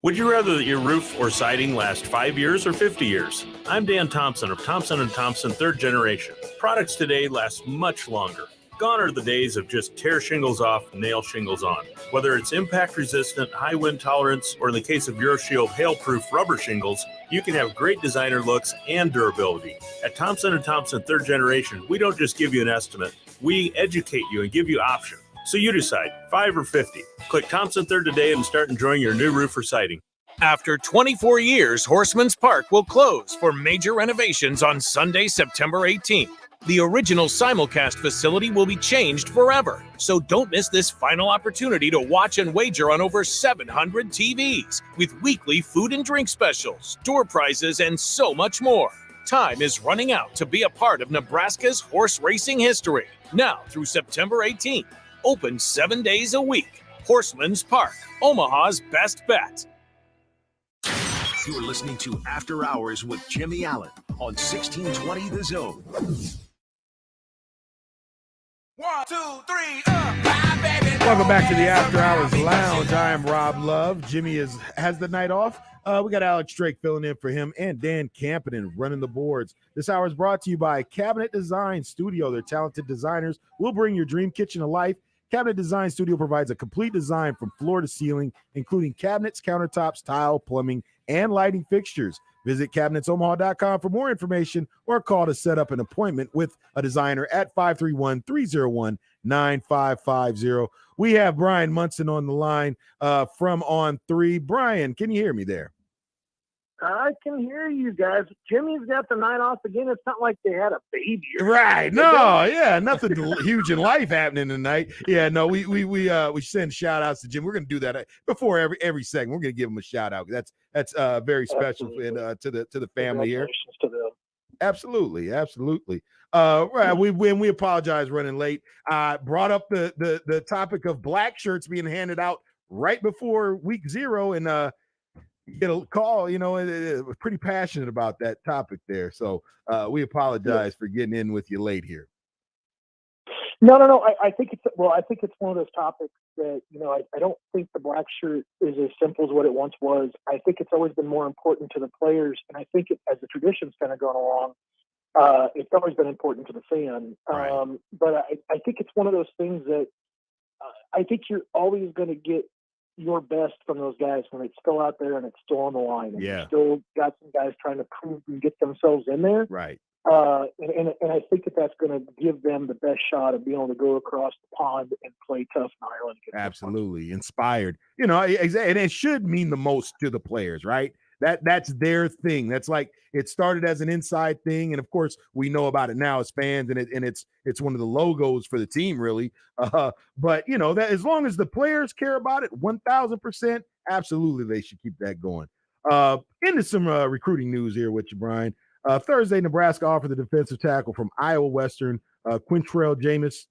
Would you rather that your roof or siding last 5 years or 50 years? I'm Dan Thompson of Thompson & Thompson 3rd Generation. Products today last much longer. Gone are the days of just tear shingles off, nail shingles on. Whether it's impact resistant, high wind tolerance, or in the case of EuroShield hail-proof rubber shingles, you can have great designer looks and durability. At Thompson & Thompson 3rd Generation, we don't just give you an estimate. We educate you and give you options. So you decide, 5 or 50. Click Thompson 3rd today and start enjoying your new roof or siding. After 24 years, Horseman's Park will close for major renovations on Sunday, September 18th. The original simulcast facility will be changed forever, so don't miss this final opportunity to watch and wager on over 700 TVs with weekly food and drink specials, door prizes, and so much more. Time is running out to be a part of Nebraska's horse racing history. Now through September 18th. Open 7 days a week. Horseman's Park, Omaha's best bet. You're listening to After Hours with Jimmy Allen on 1620 The Zone. 1, 2, 3, bye, baby. Welcome back to the After Hours Lounge. I am Rob Love. Jimmy has the night off. We got Alex Drake filling in for him and Dan Campinen running the boards. This hour is brought to you by Cabinet Design Studio. Their talented designers will bring your dream kitchen to life. Cabinet Design Studio provides a complete design from floor to ceiling, including cabinets, countertops, tile, plumbing, and lighting fixtures. Visit cabinetsomaha.com for more information or call to set up an appointment with a designer at 531-301-9550. We have Brian Munson on the line from On 3. Brian, can you hear me there? I can hear you guys. Jimmy's got the night off again. It's not like they had a baby. Right. No, yeah, nothing huge in life happening tonight. Yeah, no, we send shout outs to Jim. We're gonna do that before every segment. We're gonna give him a shout out. That's very special and to the family here. To them. Absolutely. Right. We apologize running late. Brought up the topic of black shirts being handed out right before week 0, and get a call, was pretty passionate about that topic there. So we apologize for getting in with you late here. No. I think it's one of those topics that, I don't think the black shirt is as simple as what it once was. I think it's always been more important to the players. And I think as the tradition's kind of gone along, it's always been important to the fan. Right. But I think it's one of those things that I think you're always going to get your best from those guys when it's still out there and it's still on the line. And Yeah. you still got some guys trying to prove and get themselves in there. Right. And I think that's going to give them the best shot of being able to go across the pond and play tough in Ireland. Absolutely. Inspired. And it should mean the most to the players, right? That's their thing. That's like it started as an inside thing, and of course we know about it now as fans, and it's one of the logos for the team, really. But that as long as the players care about it, 1,000%, absolutely they should keep that going. Into some recruiting news here with you, Brian. Thursday, Nebraska offered the defensive tackle from Iowa Western, Quintrell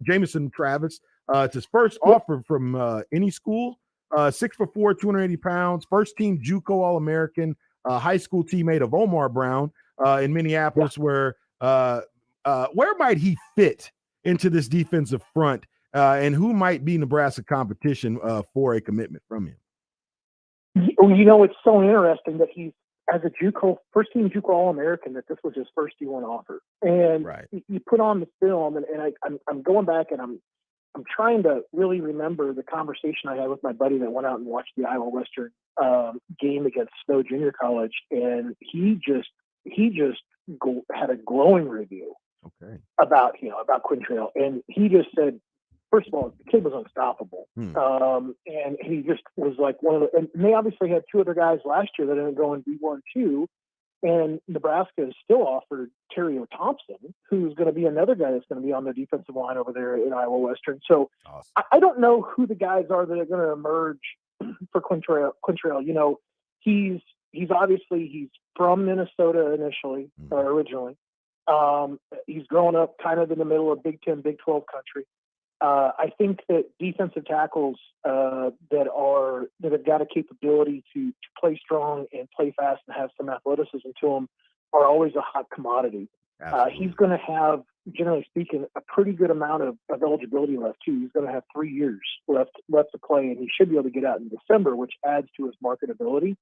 Jamison Travis. It's his first offer from any school. 6'4", 280 pounds, first team JUCO All-American, high school teammate of Omar Brown in Minneapolis, where might he fit into this defensive front, and who might be Nebraska competition for a commitment from him? It's so interesting that he's, as a JUCO, first team JUCO All-American, that this was his first D1 offer. And right. You put on the film, and I'm going back and I'm trying to really remember the conversation I had with my buddy that went out and watched the Iowa Western game against Snow Junior College, and he just had a glowing review about Quintrell, and he just said, first of all, the kid was unstoppable, and he just was like one of the. And they obviously had 2 other guys last year that ended up going D1 too. And Nebraska has still offered Terry Thompson, who's going to be another guy that's going to be on the defensive line over there in Iowa Western. So awesome. I don't know who the guys are that are going to emerge for Quintrell. He's from Minnesota initially, originally. He's grown up kind of in the middle of Big 10, Big 12 country. I think that defensive tackles that have got a capability to play strong and play fast and have some athleticism to them are always a hot commodity. He's going to have, generally speaking, a pretty good amount of eligibility left too. He's going to have 3 years left to play, and he should be able to get out in December, which adds to his marketability.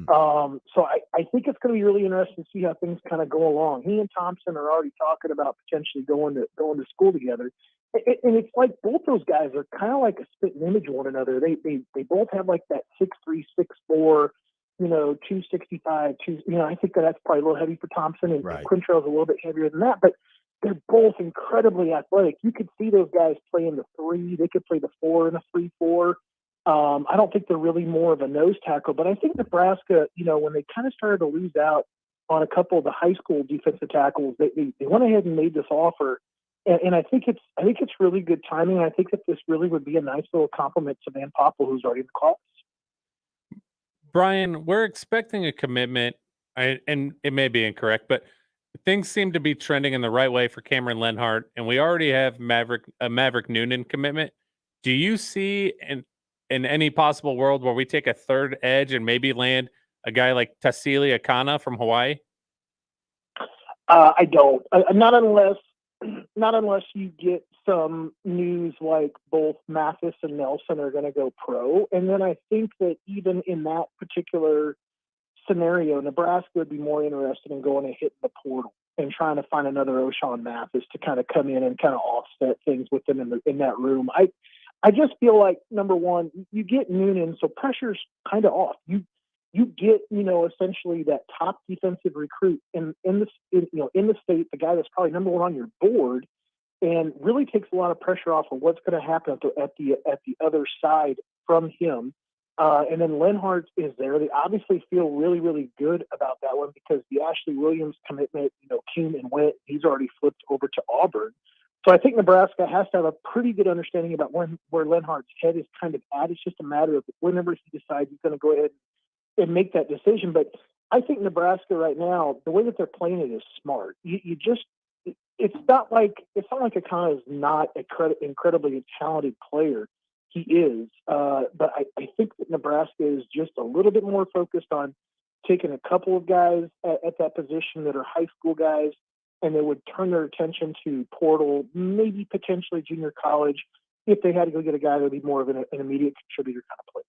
So I think it's going to be really interesting to see how things kind of go along. He and Thompson are already talking about potentially going to school together. And it's like both those guys are kind of like a spitting image of one another. They both have like that 6'3", 6'4", 265. I think that's probably a little heavy for Thompson, and Quintrell's a little bit heavier than that. But they're both incredibly athletic. You could see those guys playing the 3. They could play the 4 and a 3-4. I don't think they're really more of a nose tackle, but I think Nebraska, when they kind of started to lose out on a couple of the high school defensive tackles, they went ahead and made this offer. And I think it's really good timing. I think that this really would be a nice little compliment to Van Poppel, who's already in the class. Brian, we're expecting a commitment, and it may be incorrect, but things seem to be trending in the right way for Cameron Lenhart, and we already have a Maverick Noonan commitment. Do you see in any possible world where we take a third edge and maybe land A guy like Tassili Akana from Hawaii? I don't. Not unless you get some news like both Mathis and Nelson are going to go pro. And then I think that even in that particular scenario, Nebraska would be more interested in going and hitting the portal and trying to find another O'Shawn Mathis to kind of come in and kind of offset things with them in that room. I just feel like, number one, you get Noonan, so pressure's kind of off. You get, essentially that top defensive recruit in the state, the guy that's probably number one on your board, and really takes a lot of pressure off of what's going to happen at the other side from him. And then Lenhart is there. They obviously feel really, really good about that one because the Ashley Williams commitment, came and went. He's already flipped over to Auburn. So I think Nebraska has to have a pretty good understanding about where Lenhart's head is kind of at. It's just a matter of whenever he decides he's going to go ahead and make that decision. But I think Nebraska right now, the way that they're playing it is smart. It's not like Akana is not an incredibly talented player. He is, but I think that Nebraska is just a little bit more focused on taking a couple of guys at that position that are high school guys, and they would turn their attention to portal, maybe potentially junior college, if they had to go get a guy that would be more of an immediate contributor kind of player.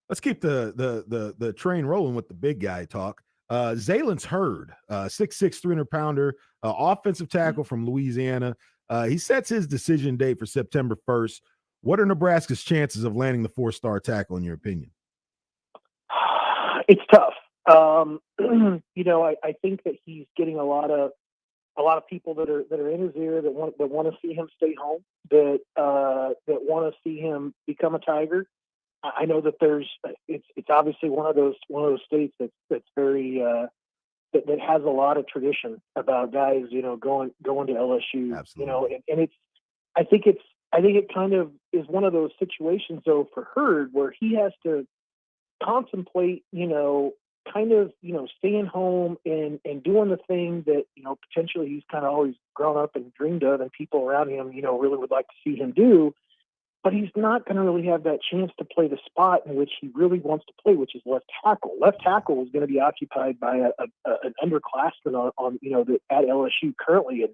Let's keep the train rolling with the big guy talk. Zalen's Hurd, 6'6", 300-pounder, offensive tackle from Louisiana. He sets his decision date for September 1st. What are Nebraska's chances of landing the 4-star tackle, in your opinion? It's tough. I think that he's getting a lot of people that are in his ear that want to see him stay home, that want to see him become a Tiger. I know that it's obviously one of those states that's very that has a lot of tradition about guys going to LSU. Absolutely. And I think it kind of is one of those situations though for Hurd where he has to contemplate staying home and doing the thing that potentially he's kind of always grown up and dreamed of, and people around him really would like to see him do. But he's not going to really have that chance to play the spot in which he really wants to play, which is left tackle. Left tackle is going to be occupied by an underclassman at LSU currently,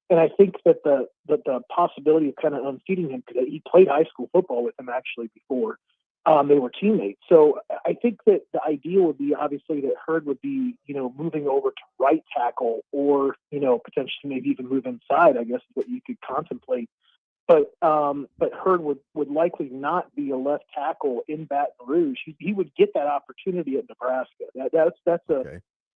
and I think that the possibility of kind of unseating him, because he played high school football with him actually before they were teammates. So I think that the idea would be obviously that Hurd would be moving over to right tackle, or potentially maybe even move inside, I guess is what you could contemplate. But Hurd would likely not be a left tackle in Baton Rouge. He would get that opportunity at Nebraska.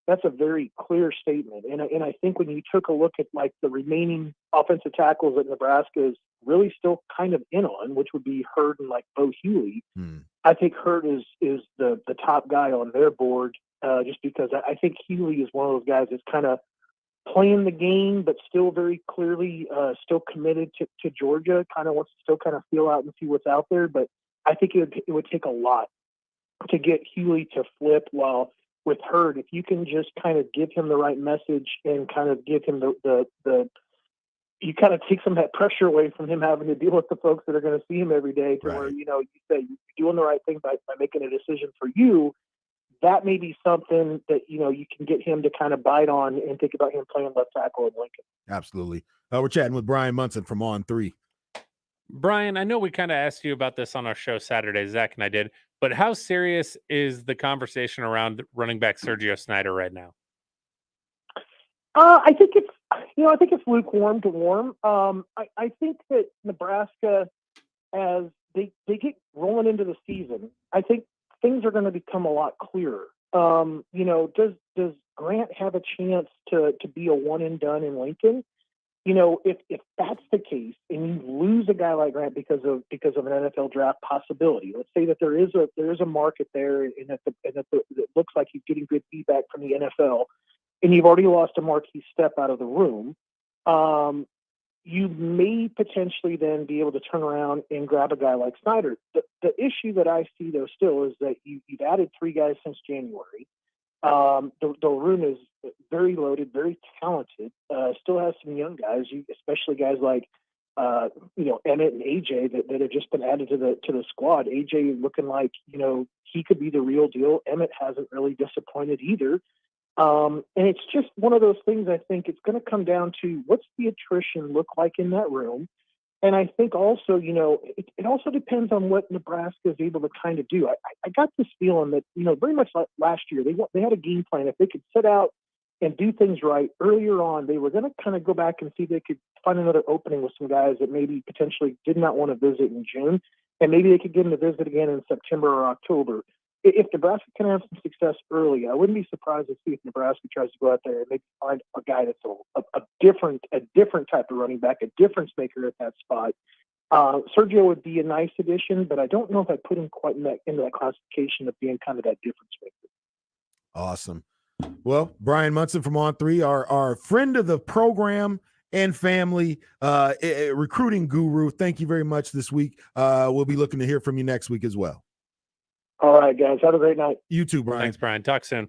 That's a very clear statement. And I think when you took a look at like the remaining offensive tackles that Nebraska is really still kind of in on, which would be Hurd and like Bo Hughley, I think Hurd is the top guy on their board, just because I think Hughley is one of those guys that's kind of playing the game, but still very clearly still committed to Georgia, kind of wants to still kind of feel out and see what's out there. But I think it would take a lot to get Hughley to flip, while with Hurd, if you can just kind of give him the right message and kind of give him the you kind of take some of that pressure away from him having to deal with the folks that are going to see him every day, to where, you say you're doing the right thing by making a decision for you. That may be something that, you can get him to kind of bite on and think about him playing left tackle in Lincoln. Absolutely. We're chatting with Brian Munson from On 3. Brian, I know we kind of asked you about this on our show Saturday, Zach and I did, but how serious is the conversation around running back Sergio Snyder right now? I think it's lukewarm to warm. I think that Nebraska, as they get rolling into the season, I think things are going to become a lot clearer. Does Grant have a chance to be a one and done in Lincoln? If that's the case, and you lose a guy like Grant because of an NFL draft possibility, let's say that there is a market there, and that it looks like he's getting good feedback from the NFL, and you've already lost a marquee step out of the room, you may potentially then be able to turn around and grab a guy like Snyder. The issue that I see, though, still is that you've added 3 guys since January. The room is very loaded, very talented, still has some young guys, especially guys like Emmett and AJ that have just been added to the squad. AJ looking like, he could be the real deal. Emmett hasn't really disappointed either. And it's just one of those things. I think it's going to come down to what's the attrition look like in that room. And I think also, it also depends on what Nebraska is able to kind of do. I got this feeling that, very much like last year, they had a game plan. If they could set out and do things right earlier on, they were going to kind of go back and see if they could find another opening with some guys that maybe potentially did not want to visit in June. And maybe they could get them to visit again in September or October. If Nebraska can have some success early, I wouldn't be surprised to see if Nebraska tries to go out there and maybe find a guy that's a different type of running back, a difference maker at that spot. Sergio would be a nice addition, but I don't know if I put him quite into that classification of being kind of that difference maker. Awesome. Well, Brian Munson from On3, our friend of the program and family, recruiting guru. Thank you very much this week. We'll be looking to hear from you next week as well. All right, guys. Have a great night. You too, Brian. Thanks, Brian. Talk soon.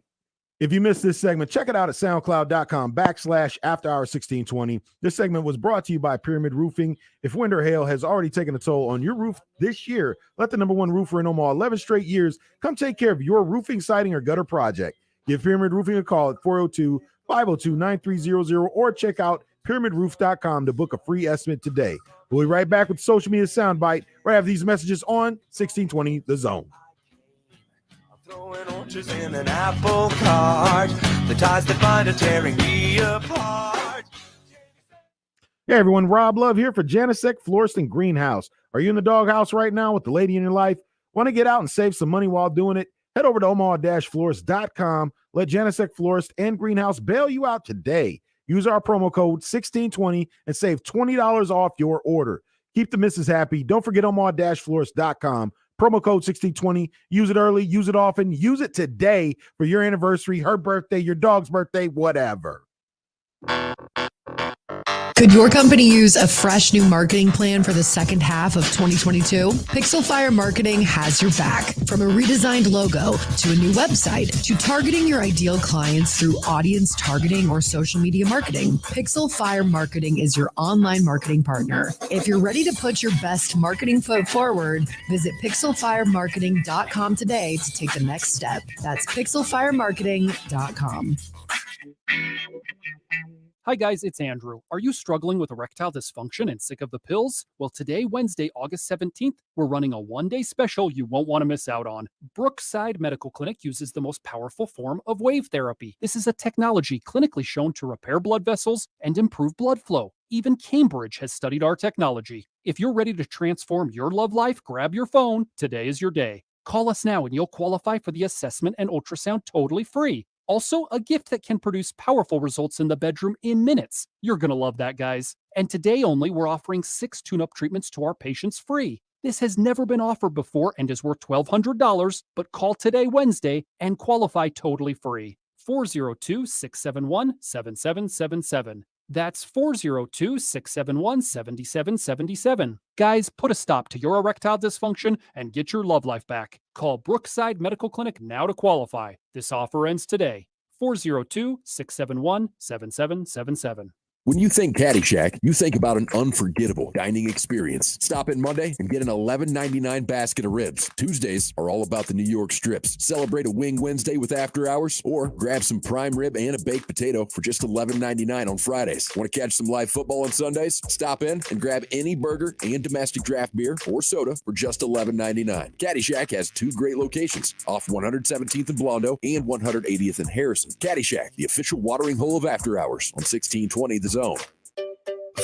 If you missed this segment, check it out at soundcloud.com/afterhour1620. This segment was brought to you by Pyramid Roofing. If wind or hail has already taken a toll on your roof this year, let the #1 roofer in Omaha 11 straight years come take care of your roofing, siding, or gutter project. Give Pyramid Roofing a call at 402-502-9300 or check out pyramidroof.com to book a free estimate today. We'll be right back with social media soundbite right after these messages on 1620 The Zone. Throwing oranges in an apple cart. The ties that bind are tearing me apart. Hey everyone, Rob Love here for Janisek Florist and Greenhouse. Are you in the doghouse right now with the lady in your life? Want to get out and save some money while doing it? Head over to omaha-florist.com. Let Janisek Florist and Greenhouse bail you out today. Use our promo code 1620 and save $20 off your order. Keep the missus happy. Don't forget omaha-florist.com. Promo code 1620. Use it early, use it often, use it today for your anniversary, her birthday, your dog's birthday, whatever. Could your company use a fresh new marketing plan for the second half of 2022? Pixel Fire Marketing has your back. From a redesigned logo to a new website to targeting your ideal clients through audience targeting or social media marketing, Pixel Fire Marketing is your online marketing partner. If you're ready to put your best marketing foot forward, visit pixelfiremarketing.com today to take the next step. That's pixelfiremarketing.com. Hi guys, it's Andrew. Are you struggling with erectile dysfunction and sick of the pills? Well, today, Wednesday, August 17th, we're running a one-day special you won't want to miss out on. Brookside Medical Clinic uses the most powerful form of wave therapy. This is a technology clinically shown to repair blood vessels and improve blood flow. Even Cambridge has studied our technology. If you're ready to transform your love life, grab your phone. Today is your day. Call us now and you'll qualify for the assessment and ultrasound totally free. Also, a gift that can produce powerful results in the bedroom in minutes. You're going to love that, guys. And today only, we're offering 6 tune-up treatments to our patients free. This has never been offered before and is worth $1,200, but call today, Wednesday, and qualify totally free. 402-671-7777. That's 402-671-7777. Guys, put a stop to your erectile dysfunction and get your love life back. Call Brookside Medical Clinic now to qualify. This offer ends today. 402-671-7777. When you think Caddyshack, you think about an unforgettable dining experience. Stop in Monday and get an $11.99 basket of ribs. Tuesdays are all about the New York strips. Celebrate a Wing Wednesday with After Hours, or grab some prime rib and a baked potato for just $11.99 on Fridays. Want to catch some live football on Sundays? Stop in and grab any burger and domestic draft beer or soda for just $11.99. Caddyshack has 2 great locations, off 117th and Blondo and 180th and Harrison. Caddyshack, the official watering hole of After Hours on 1620 The Zone.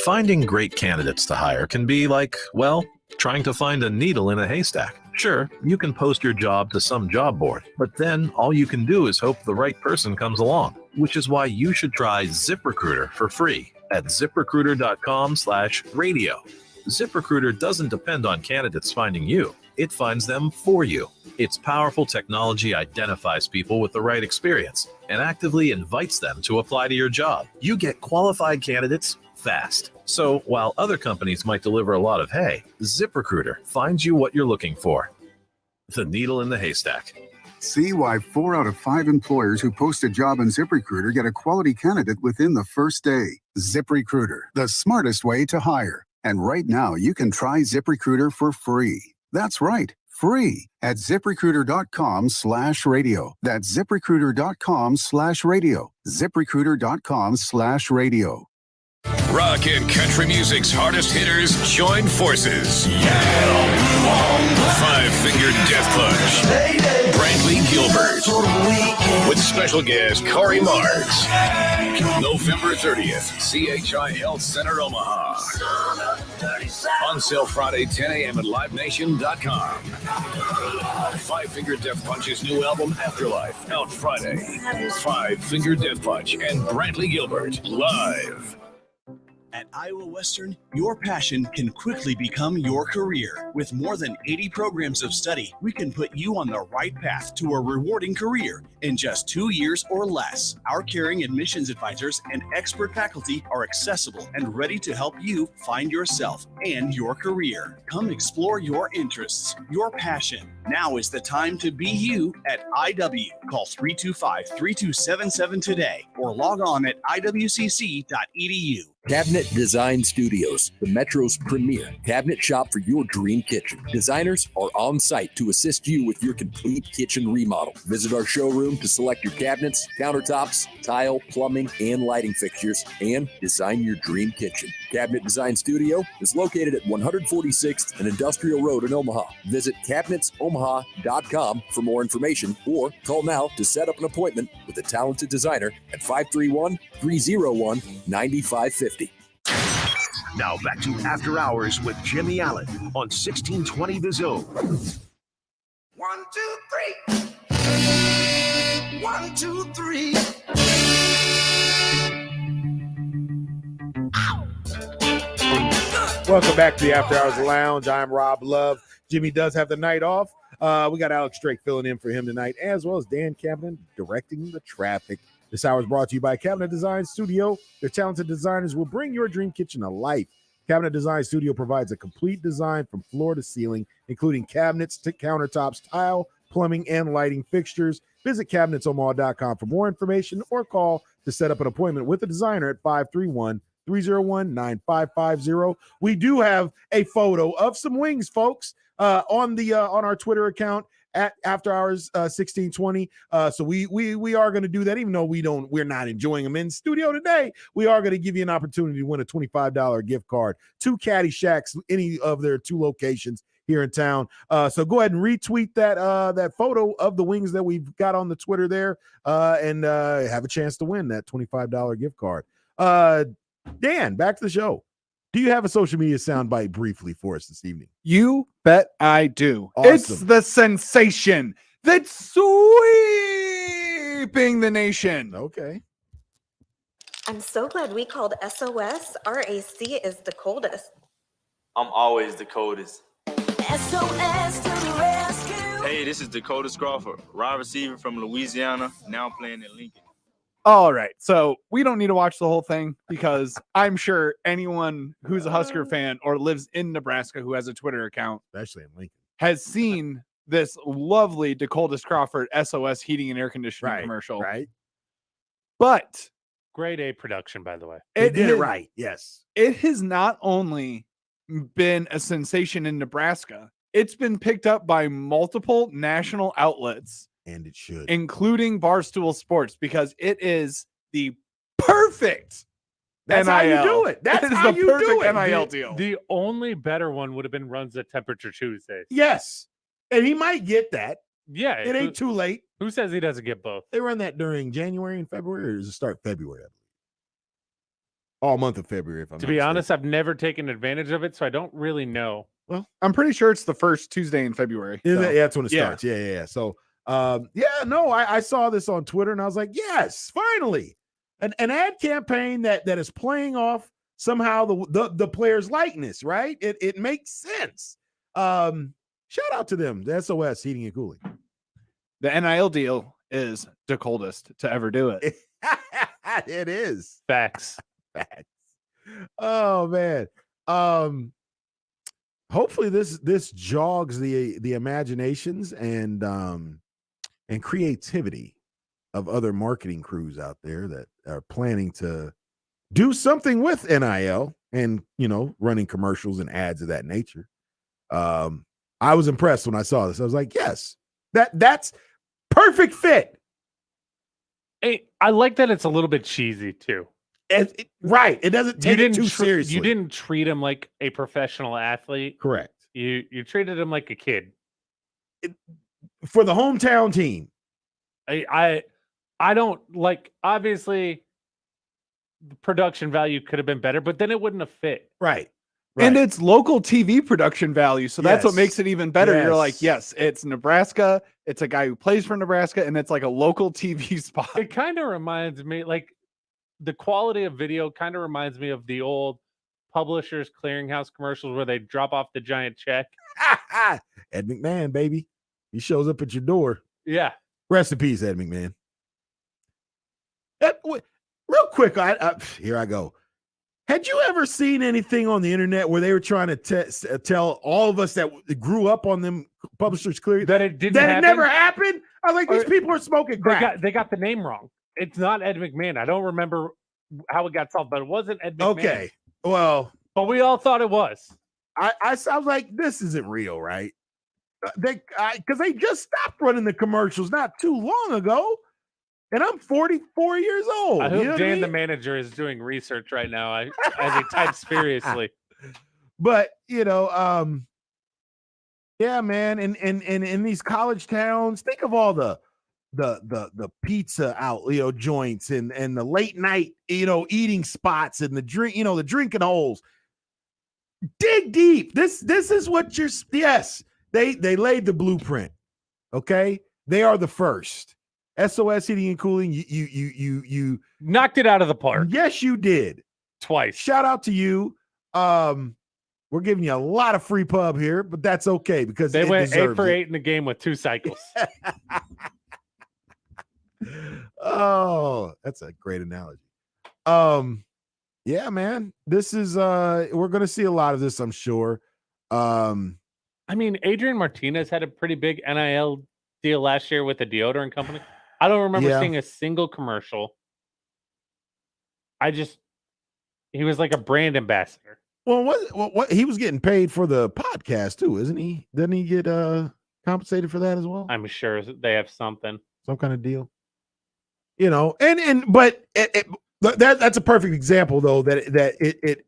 Finding great candidates to hire can be like, well, trying to find a needle in a haystack. Sure, you can post your job to some job board, but then all you can do is hope the right person comes along, which is why you should try ZipRecruiter for free at ZipRecruiter.com/radio. ZipRecruiter doesn't depend on candidates finding you. It finds them for you. Its powerful technology identifies people with the right experience and actively invites them to apply to your job. You get qualified candidates fast. So while other companies might deliver a lot of hay, ZipRecruiter finds you what you're looking for. The needle in the haystack. See why 4 out of 5 employers who post a job on ZipRecruiter get a quality candidate within the first day. ZipRecruiter, the smartest way to hire. And right now, you can try ZipRecruiter for free. That's right, free at ZipRecruiter.com/radio. That's ZipRecruiter.com/radio. ZipRecruiter.com/radio. Rock and country music's hardest hitters join forces. Five-Finger Death Punch. Brantley Gilbert. With special guest Corey Marks. November 30th, CHI Health Center, Omaha. On sale Friday, 10 a.m. at LiveNation.com. Five-Finger Death Punch's new album, Afterlife, out Friday. Five-Finger Death Punch and Brantley Gilbert, live. At Iowa Western, your passion can quickly become your career. With more than 80 programs of study, we can put you on the right path to a rewarding career in just 2 years or less. Our caring admissions advisors and expert faculty are accessible and ready to help you find yourself and your career. Come explore your interests, your passion. Now is the time to be you at IW. Call 325-3277 today or log on at iwcc.edu. Cabinet Design Studios, the Metro's premier cabinet shop for your dream kitchen. Designers are on site to assist you with your complete kitchen remodel. Visit our showroom to select your cabinets, countertops, tile, plumbing, and lighting fixtures, and design your dream kitchen. Cabinet Design Studio is located at 146th and Industrial Road in Omaha. Visit cabinetsomaha.com for more information or call now to set up an appointment with a talented designer at 531-301-9550. Now back to After Hours with Jimmy Allen on 1620 The Zone. 1, 2, 3. 1, 2, 3. Welcome back to the After Hours Lounge. I'm Rob Love. Jimmy does have the night off. We got Alex Drake filling in for him tonight, as well as Dan Cameron directing the traffic. This hour is brought to you by Cabinet Design Studio. Their talented designers will bring your dream kitchen to life. Cabinet Design Studio provides a complete design from floor to ceiling, including cabinets to countertops, tile, plumbing, and lighting fixtures. Visit cabinetsomaha.com for more information or call to set up an appointment with a designer at 531-301-9550. We do have a photo of some wings, folks, on our Twitter account at After Hours 1620. So we are going to do that, even though we're not enjoying them in studio today. We are going to give you an opportunity to win a $25 gift card to Caddy Shacks, any of their 2 locations here in town. So go ahead and retweet that photo of the wings that we've got on the Twitter there, and have a chance to win that $25 gift card. Dan, back to the show. Do you have a social media soundbite briefly for us this evening? You bet I do. Awesome. It's the sensation that's sweeping the nation. Okay. I'm so glad we called SOS. RAC is the coldest. I'm always the coldest. SOS to the rescue. Hey, this is Dakota Crawford, wide receiver from Louisiana, now playing in Lincoln. All right. So we don't need to watch the whole thing because I'm sure anyone who's a Husker fan or lives in Nebraska who has a Twitter account, especially in Lincoln, has seen this lovely Dakota Crawford SOS heating and air conditioning commercial. Right. But grade A production, by the way. It did it right. Yes. It has not only been a sensation in Nebraska, it's been picked up by multiple national outlets. And it should, including Barstool Sports, because it is the perfect That's NIL. how you do it. That's It is how the you perfect do it. NIL deal. The only better one would have been Runs at Temperature Tuesdays. Yes. And he might get that. Yeah. It ain't too late. Who says he doesn't get both? They run that during January and February, or does it start February? All month of February, if I'm To not be mistaken. honest, I've never taken advantage of it, so I don't really know. Well, I'm pretty sure it's the first Tuesday in February. Yeah, so. that's when it starts. Yeah. So, I saw this on Twitter and I was like, yes, finally, an ad campaign that is playing off somehow the player's likeness, right? It makes sense. Shout out to them, the SOS Heating and Cooling. The NIL deal is the coldest to ever do it. It is. Facts. Oh man. Hopefully this jogs the imaginations and creativity of other marketing crews out there that are planning to do something with NIL and, running commercials and ads of that nature. I was impressed when I saw this. I was like, yes, that's perfect fit. Hey, I like that it's a little bit cheesy too. Right. It doesn't take it too seriously. You didn't treat him like a professional athlete. Correct. You treated him like a kid. For the hometown team. I don't like, obviously the production value could have been better, but then it wouldn't have fit. Right. And it's local TV production value. So that's what makes it even better. You're like, yes, it's Nebraska. It's a guy who plays for Nebraska, and it's like a local TV spot. It kind of reminds me, like, the quality of video kind of reminds me of the old Publishers Clearinghouse commercials where they drop off the giant check. Ed McMahon, baby. He shows up at your door. Yeah. Rest in peace, Ed McMahon. Real quick, here I go. Had you ever seen anything on the internet where they were trying to tell all of us that grew up on them Publishers Clearinghouse that it didn't that happen? It never happened? I was like, these people are smoking crack. They got the name wrong. It's not Ed McMahon. I don't remember how it got solved, but it wasn't Ed McMahon. Okay. Well, but we all thought it was. I was like, this isn't real, right? Because they just stopped running the commercials not too long ago, and I'm 44 years old. I hope Dan, the manager, is doing research right now as he types furiously. But yeah, man, and in these college towns, think of all the pizza out, joints and the late night, eating spots and the drink, the drinking holes. Dig deep. This is what they laid the blueprint. Okay. They are the first. SOS Heating and Cooling. You knocked it out of the park. Yes, you did. Twice. Shout out to you. We're giving you a lot of free pub here, but that's okay because they went 8 for 8 in the game with 2 cycles. Oh, that's a great analogy. Yeah, man, this is we're gonna see a lot of this, I'm sure. I mean, Adrian Martinez had a pretty big NIL deal last year with the deodorant company. I don't remember seeing a single commercial. He was like a brand ambassador. Well, what he was getting paid for the podcast too, isn't he? Didn't he get compensated for that as well? I'm sure they have some kind of deal. But that's a perfect example though that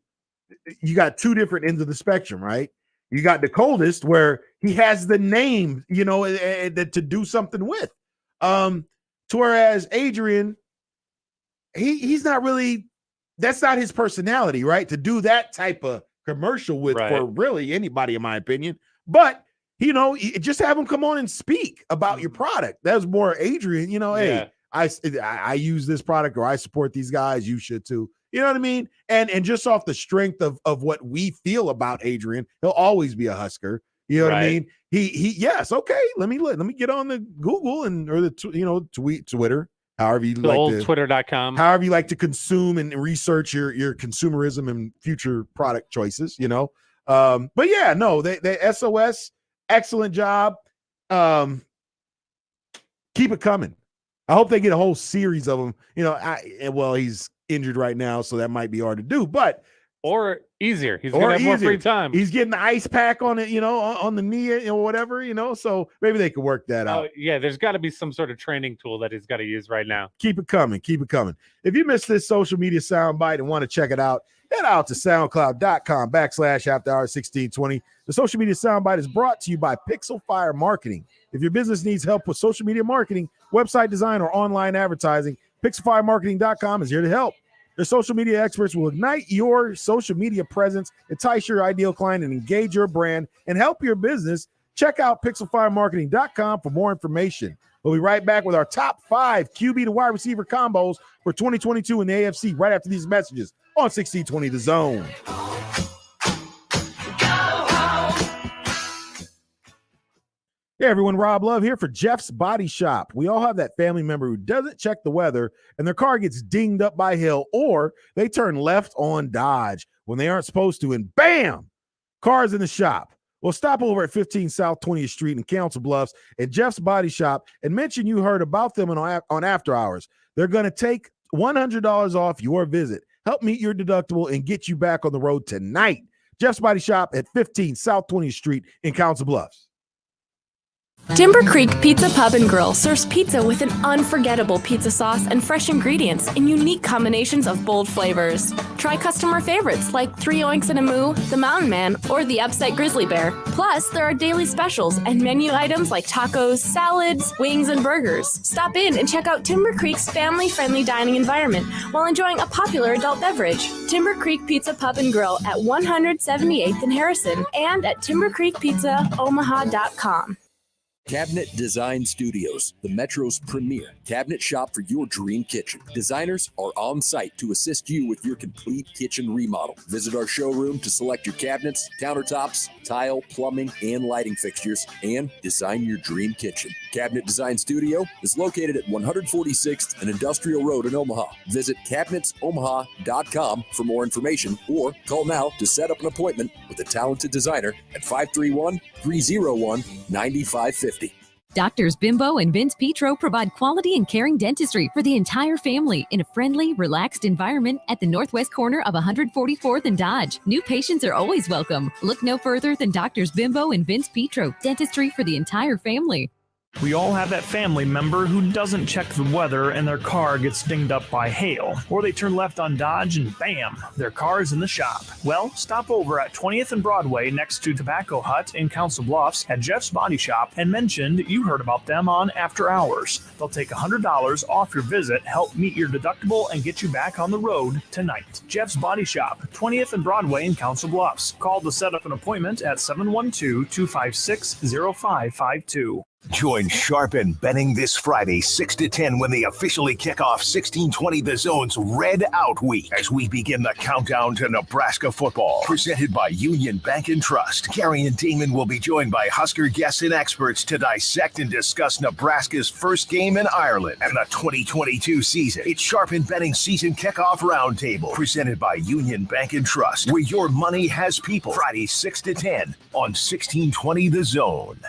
you got two different ends of the spectrum, right? You got the coldest where he has the name, to do something with. To whereas Adrian, he's not really, that's not his personality, right? To do that type of commercial with for really anybody, in my opinion. But just have him come on and speak about your product. That was more Adrian, hey, I use this product or I support these guys. You should too. You know what I mean? And just off the strength of what we feel about Adrian, he'll always be a Husker. You know what I mean? Yes. Okay. Let me get on the Google or the Twitter, however you like to Twitter.com, however you like to consume and research your consumerism and future product choices, but yeah, no, they SOS, excellent job. Keep it coming. I hope they get a whole series of them. He's injured right now, so that might be hard to do, or easier. He's gonna have more free time. He's getting the ice pack on it, on the knee or whatever, so maybe they could work that out. Yeah, there's got to be some sort of training tool that he's got to use right now. Keep it coming. If you missed this social media soundbite and want to check it out, head out to soundcloud.com/afterhours1620. The social media soundbite is brought to you by Pixel Fire Marketing. If your business needs help with social media marketing, website design, or online advertising, pixelfiremarketing.com is here to help. Their social media experts will ignite your social media presence, entice your ideal client, and engage your brand and help your business. Check out pixelfiremarketing.com for more information. We'll be right back with our top 5 QB to wide receiver combos for 2022 in the AFC right after these messages on 1620 The Zone. Hey everyone, Rob Love here for Jeff's Body Shop. We all have that family member who doesn't check the weather and their car gets dinged up by hail, or they turn left on Dodge when they aren't supposed to, and bam, car's in the shop. Well, stop over at 15 South 20th Street in Council Bluffs at Jeff's Body Shop and mention you heard about them on After Hours. They're going to take $100 off your visit. help meet your deductible and get you back on the road tonight. Jeff's Body Shop at 15 South 20th Street in Council Bluffs. Timber Creek Pizza Pub and Grill serves pizza with an unforgettable pizza sauce and fresh ingredients in unique combinations of bold flavors. Try customer favorites like 3 Oinks and a Moo, the Mountain Man, or the Upside Grizzly Bear. Plus, there are daily specials and menu items like tacos, salads, wings, and burgers. Stop in and check out Timber Creek's family-friendly dining environment while enjoying a popular adult beverage. Timber Creek Pizza Pub and Grill at 178th and Harrison and at timbercreekpizzaomaha.com. Cabinet Design Studios, the Metro's premier cabinet shop for your dream kitchen. Designers are on site to assist you with your complete kitchen remodel. Visit our showroom to select your cabinets, countertops, tile, plumbing, and lighting fixtures, and design your dream kitchen. Cabinet Design Studio is located at 146th and Industrial Road in Omaha. Visit cabinetsomaha.com for more information or call now to set up an appointment with a talented designer at 531-301-9550. Doctors Bimbo and Vince Petro provide quality and caring dentistry for the entire family in a friendly, relaxed environment at the northwest corner of 144th and Dodge. New patients are always welcome. Look no further than Doctors Bimbo and Vince Petro, dentistry for the entire family. We all have that family member who doesn't check the weather and their car gets dinged up by hail. Or they turn left on Dodge and bam, their car is in the shop. Well, stop over at 20th and Broadway next to Tobacco Hut in Council Bluffs at Jeff's Body Shop and mentioned you heard about them on After Hours. They'll take $100 off your visit, help meet your deductible, and get you back on the road tonight. Jeff's Body Shop, 20th and Broadway in Council Bluffs. Call to set up an appointment at 712-256-0552. Join Sharp and Benning this Friday, 6 to 10, when they officially kick off 1620 The Zone's Red Out Week as we begin the countdown to Nebraska football. Presented by Union Bank and Trust, Gary and Damon will be joined by Husker guests and experts to dissect and discuss Nebraska's first game in Ireland and the 2022 season. It's Sharp and Benning's season kickoff roundtable, presented by Union Bank and Trust, where your money has people. Friday, 6 to 10 on 1620 The Zone.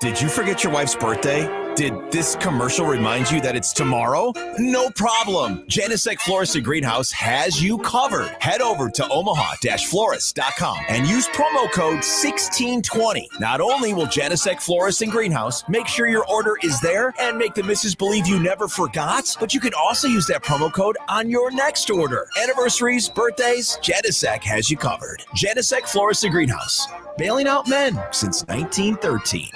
Did you forget your wife's birthday? Did this commercial remind you that it's tomorrow? No problem. Genesec Florist and Greenhouse has you covered. Head over to omaha-florist.com and use promo code 1620. Not only will Genesec Florist and Greenhouse make sure your order is there and make the missus believe you never forgot, but you can also use that promo code on your next order. Anniversaries, birthdays, Genesec has you covered. Genesec Florist and Greenhouse. Bailing out men since 1913.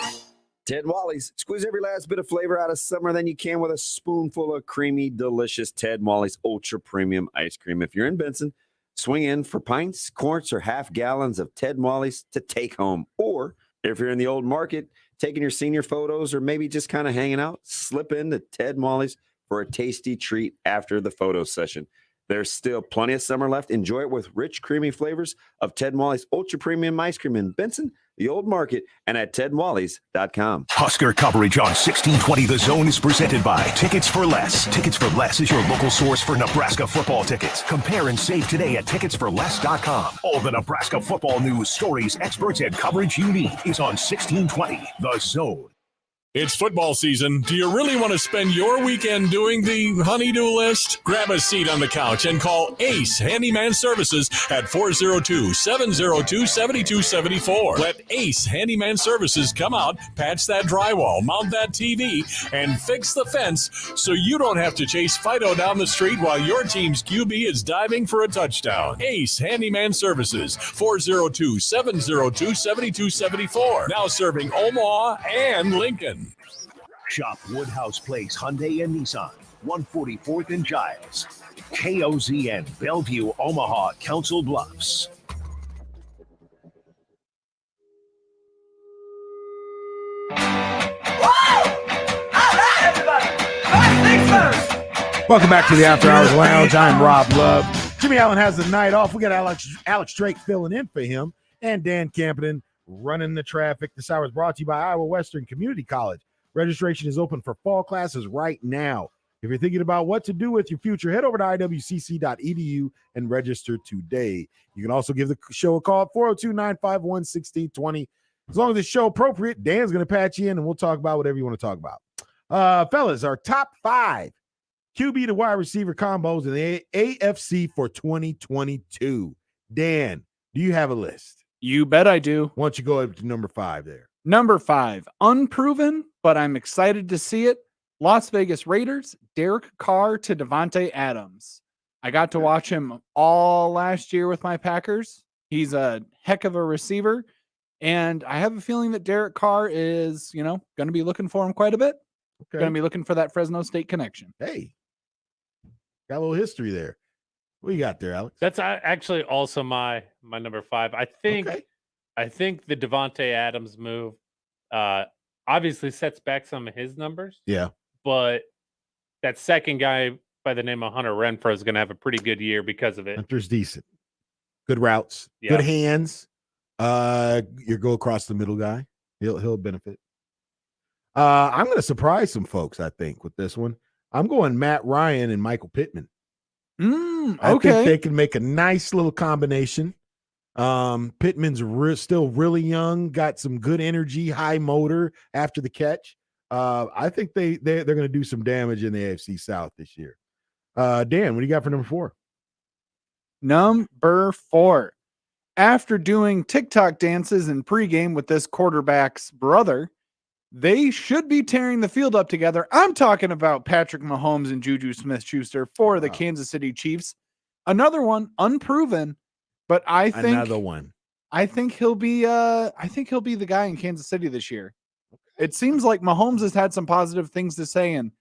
Ted Wally's. Squeeze every last bit of flavor out of summer than you can with a spoonful of creamy, delicious Ted Wally's Ultra Premium Ice Cream. If you're in Benson, swing in for pints, quarts, or half gallons of Ted Wally's to take home. Or if you're in the old market, taking your senior photos or maybe just kind of hanging out, slip into Ted Wally's for a tasty treat after the photo session. There's still plenty of summer left. Enjoy it with rich, creamy flavors of Ted Wally's Ultra Premium Ice Cream in Benson, the Old Market, and at tedwallys.com. Husker coverage on 1620 The Zone is presented by Tickets for Less. Tickets for Less is your local source for Nebraska football tickets. Compare and save today at ticketsforless.com. All the Nebraska football news, stories, experts, and coverage you need is on 1620 The Zone. It's football season. Do you really want to spend your weekend doing the honey-do list? Grab a seat on the couch and call Ace Handyman Services at 402-702-7274. Let Ace Handyman Services come out, patch that drywall, mount that TV, and fix the fence so you don't have to chase Fido down the street while your team's QB is diving for a touchdown. Ace Handyman Services, 402-702-7274. Now serving Omaha and Lincoln. Shop Woodhouse Place Hyundai and Nissan, 144th and Giles. KOZN, Bellevue, Omaha, Council Bluffs. Welcome back to the After Hours Lounge. I'm Rob Love. Jimmy Allen has the night off. We got Alex Drake filling in for him and Dan Campion running the traffic. This hour is brought to you by Iowa Western Community College. Registration is open for fall classes right now. If you're thinking about what to do with your future, head over to iwcc.edu and register today. You can also give the show a call at 402-951-1620. As long as it's show appropriate, Dan's going to patch you in and we'll talk about whatever you want to talk about. Fellas, our top 5 QB to wide receiver combos in the AFC for 2022. Dan, do you have a list? You bet I do. Why don't you go up to number 5 there? Number 5, unproven, but I'm excited to see it. Las Vegas Raiders, Derek Carr to Devontae Adams. I got to watch him all last year with my Packers. He's a heck of a receiver. And I have a feeling that Derek Carr is, going to be looking for him quite a bit. Okay. Going to be looking for that Fresno State connection. Hey, got a little history there. What you got there, Alex? That's actually also my number 5. I think the Devontae Adams move obviously sets back some of his numbers. Yeah. But that second guy by the name of Hunter Renfrow is going to have a pretty good year because of it. Hunter's decent. Good routes. Yeah. Good hands. You go across the middle guy. He'll benefit. I'm going to surprise some folks, I think, with this one. I'm going Matt Ryan and Michael Pittman. I think they can make a nice little combination. Pittman's still really young, got some good energy, high motor after the catch. I think they're going to do some damage in the AFC South this year. Dan, what do you got for number 4? Number 4. After doing TikTok dances in pregame with this quarterback's brother, they should be tearing the field up together. I'm talking about Patrick Mahomes and Juju Smith-Schuster for the Kansas City Chiefs. Another one, unproven, but I think he'll be the guy in Kansas City this year. It seems like Mahomes has had some positive things to say, and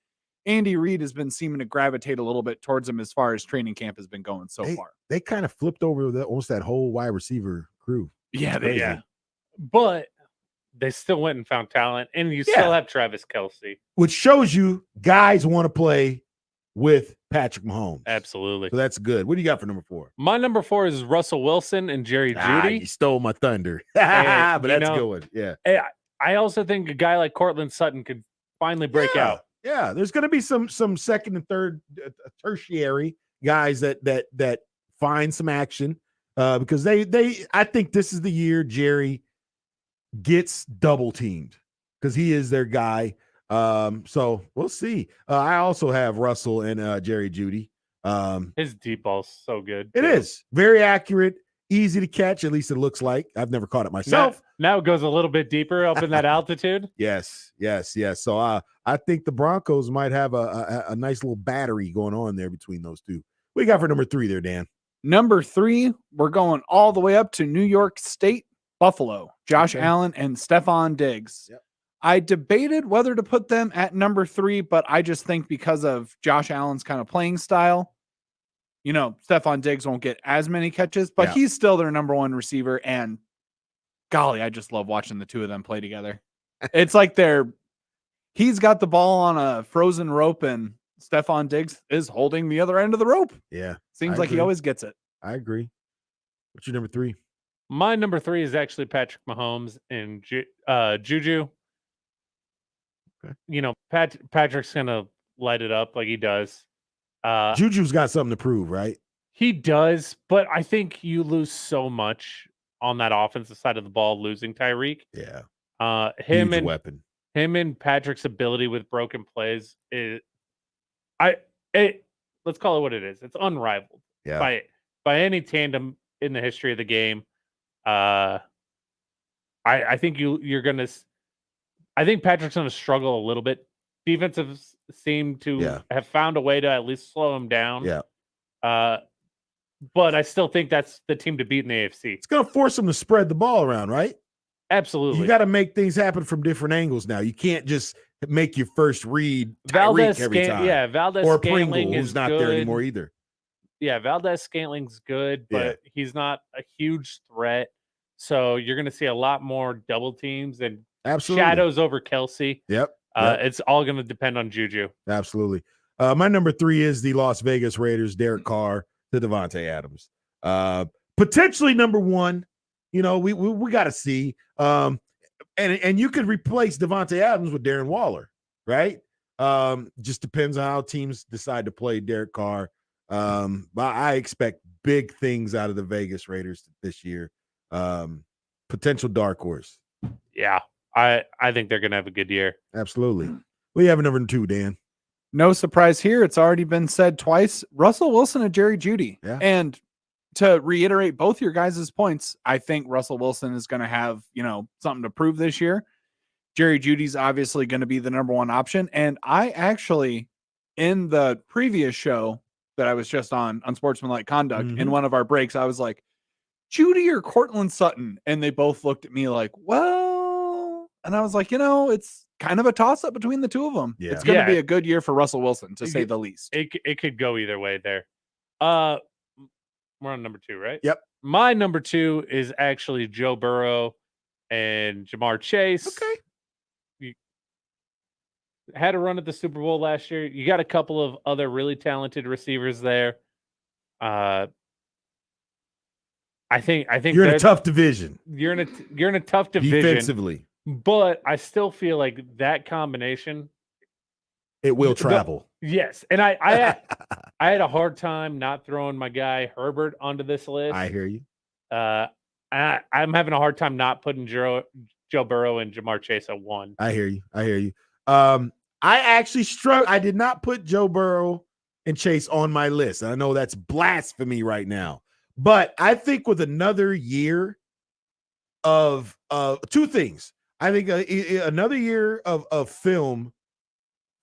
Andy Reid has been seeming to gravitate a little bit towards him as far as training camp has been going so far. They kind of flipped over almost that whole wide receiver crew. Yeah. But they still went and found talent, and you still have Travis Kelce. Which shows you guys want to play with Patrick Mahomes. Absolutely. So that's good. What do you got for number 4? My number 4 is Russell Wilson and Jerry Jeudy. You stole my thunder. But that's a good one. Yeah. I also think a guy like Cortland Sutton could finally break out. Yeah, there's going to be some second and third tertiary guys that find some action because I think this is the year Jerry gets double teamed because he is their guy. So we'll see. I also have Russell and Jerry Jeudy. His deep ball's so good. It is very accurate, easy to catch. At least it looks like. I've never caught it myself. Now it goes a little bit deeper up in that altitude. Yes. So I think the Broncos might have a nice little battery going on there between those two. What do you got for number 3 there, Dan? Number 3, we're going all the way up to New York State, Buffalo, Josh Allen and Stephon Diggs. Yep. I debated whether to put them at number 3, but I just think because of Josh Allen's kind of playing style, Stephon Diggs won't get as many catches, but he's still their number 1 receiver. And golly, I just love watching the two of them play together. It's like he's got the ball on a frozen rope and Stephon Diggs is holding the other end of the rope. Yeah. Seems like he always gets it. I agree. What's your number 3? My number 3 is actually Patrick Mahomes and Juju. Okay. Patrick's going to light it up like he does. Juju's got something to prove, right? He does, but I think you lose so much on that offensive side of the ball losing Tyreek. Yeah. Huge weapon. Him and Patrick's ability with broken plays let's call it what it is. It's unrivaled. Yeah. By any tandem in the history of the game. I think I think Patrick's going to struggle a little bit. Defensives seem to have found a way to at least slow him down. Yeah. But I still think that's the team to beat in the AFC. It's going to force them to spread the ball around, right? Absolutely. You got to make things happen from different angles now. You can't just make your first read Tyreek every time. Yeah, Valdez or Scantling Pringle, who's not there anymore either. Yeah, Valdez Scantling's good, but he's not a huge threat. So you're going to see a lot more double teams and shadows over Kelce. Yep. It's all going to depend on Juju. Absolutely. My number 3 is the Las Vegas Raiders, Derek Carr to Devontae Adams. Potentially number 1. We got to see. And you could replace Devontae Adams with Darren Waller, right? Just depends on how teams decide to play Derek Carr. But I expect big things out of the Vegas Raiders this year. Potential dark horse. Yeah, I think they're going to have a good year. Absolutely. We have a number 2, Dan. No surprise here. It's already been said twice. Russell Wilson and Jerry Jeudy. Yeah. And to reiterate both your guys' points, I think Russell Wilson is going to have, something to prove this year. Jerry Jeudy's obviously going to be the number one option. And I actually, in the previous show that I was just on Unsportsmanlike Conduct, in one of our breaks, I was like, Jeudy or Cortland Sutton? And they both looked at me like, well, and I was like, it's kind of a toss-up between the two of them. Yeah. It's going to be a good year for Russell Wilson, to say the least. It could go either way there. We're on number 2, right? Yep. My number 2 is actually Joe Burrow and Jamar Chase. Okay. You had a run at the Super Bowl last year. You got a couple of other really talented receivers there. I think you're in a tough division. You're in a tough division defensively, but I still feel like that combination, it will travel. Yes, and I had a hard time not throwing my guy Herbert onto this list. I hear you. I'm having a hard time not putting Joe Burrow and Jamar Chase at 1. I hear you. I actually I did not put Joe Burrow and Chase on my list. I know that's blasphemy right now. But I think with another year of two things, I think another year of film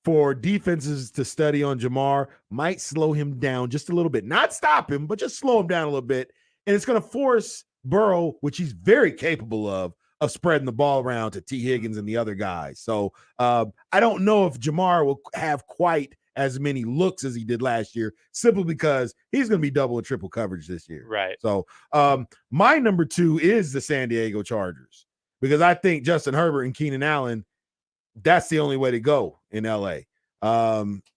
for defenses to study on Jamar might slow him down just a little bit. Not stop him, but just slow him down a little bit. And it's going to force Burrow, which he's very capable of spreading the ball around to T. Higgins and the other guys. So I don't know if Jamar will have quite as many looks as he did last year, simply because he's going to be double and triple coverage this year. Right. So my number 2 is the San Diego Chargers, because I think Justin Herbert and Keenan Allen, that's the only way to go in LA.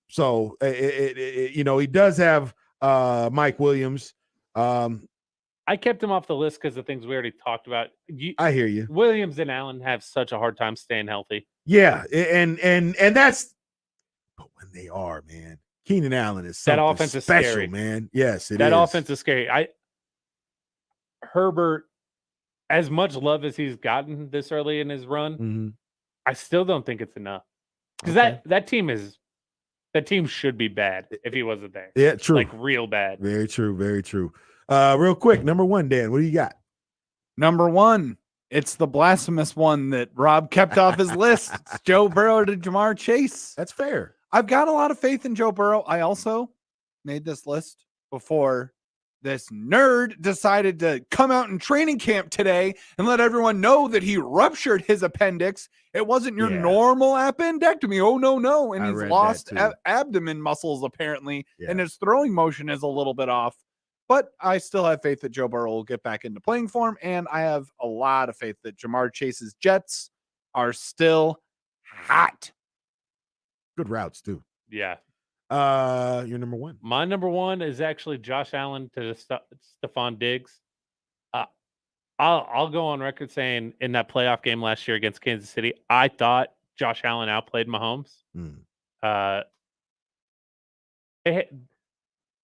So he does have Mike Williams. I kept him off the list because of things we already talked about. I hear you. Williams and Allen have such a hard time staying healthy. Yeah, and that's, but when they are, man, Keenan Allen is something that offense special, is scary, man. Yes, that offense is scary. Herbert, as much love as he's gotten this early in his run, I still don't think it's enough, because that team should be bad if he wasn't there. Yeah, true. Like real bad. Very true. Very true. Real quick, number 1, Dan, what do you got? Number 1, it's the blasphemous one that Rob kept off his list. It's Joe Burrow to Jamar Chase. That's fair. I've got a lot of faith in Joe Burrow. I also made this list before this nerd decided to come out in training camp today and let everyone know that he ruptured his appendix. It wasn't your normal appendectomy. Oh, no. And he's lost abdomen muscles, apparently, and his throwing motion is a little bit off. But I still have faith that Joe Burrow will get back into playing form, and I have a lot of faith that Jamar Chase's Jets are still hot. Good routes, too. Yeah. Your number 1. My number 1 is actually Josh Allen to Stephon Diggs. I'll go on record saying in that playoff game last year against Kansas City, I thought Josh Allen outplayed Mahomes.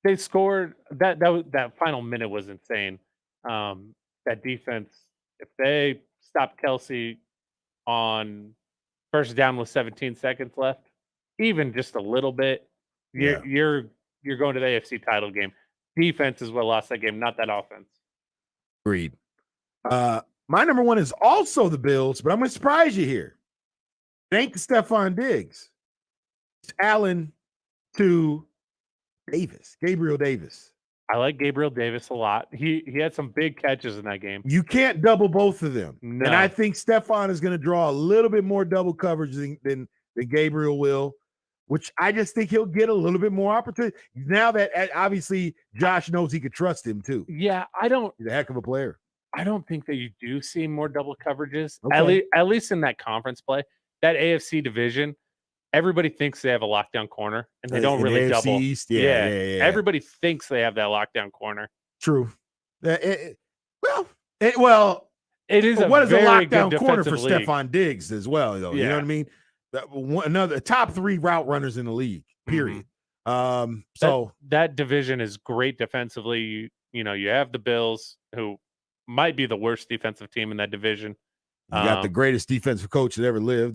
They scored that final minute was insane. That defense, if they stopped Kelsey on first down with 17 seconds left, even just a little bit, you're going to the AFC title game. Defense is what lost that game, not that offense. Agreed. My number 1 is also the Bills, but I'm going to surprise you here. Thank Stephon Diggs. It's Allen to Gabriel Davis. I like Gabriel Davis a lot. He had some big catches in that game. You can't double both of them. No. And I think Stephon is going to draw a little bit more double coverage than Gabriel will, which I just think he'll get a little bit more opportunity. Now that obviously Josh knows he could trust him too. Yeah, He's a heck of a player. I don't think that you do see more double coverages, Okay. at least in that conference play. That AFC division, everybody thinks they have a lockdown corner, and they don't really AFC double. East, yeah. Everybody thinks they have that lockdown corner. True. It is what is a lockdown corner for Stephon Diggs as well, though. You know what I mean? Another top 3 route runners in the league, period. So that division is great defensively. You have the Bills, who might be the worst defensive team in that division. You got the greatest defensive coach that ever lived,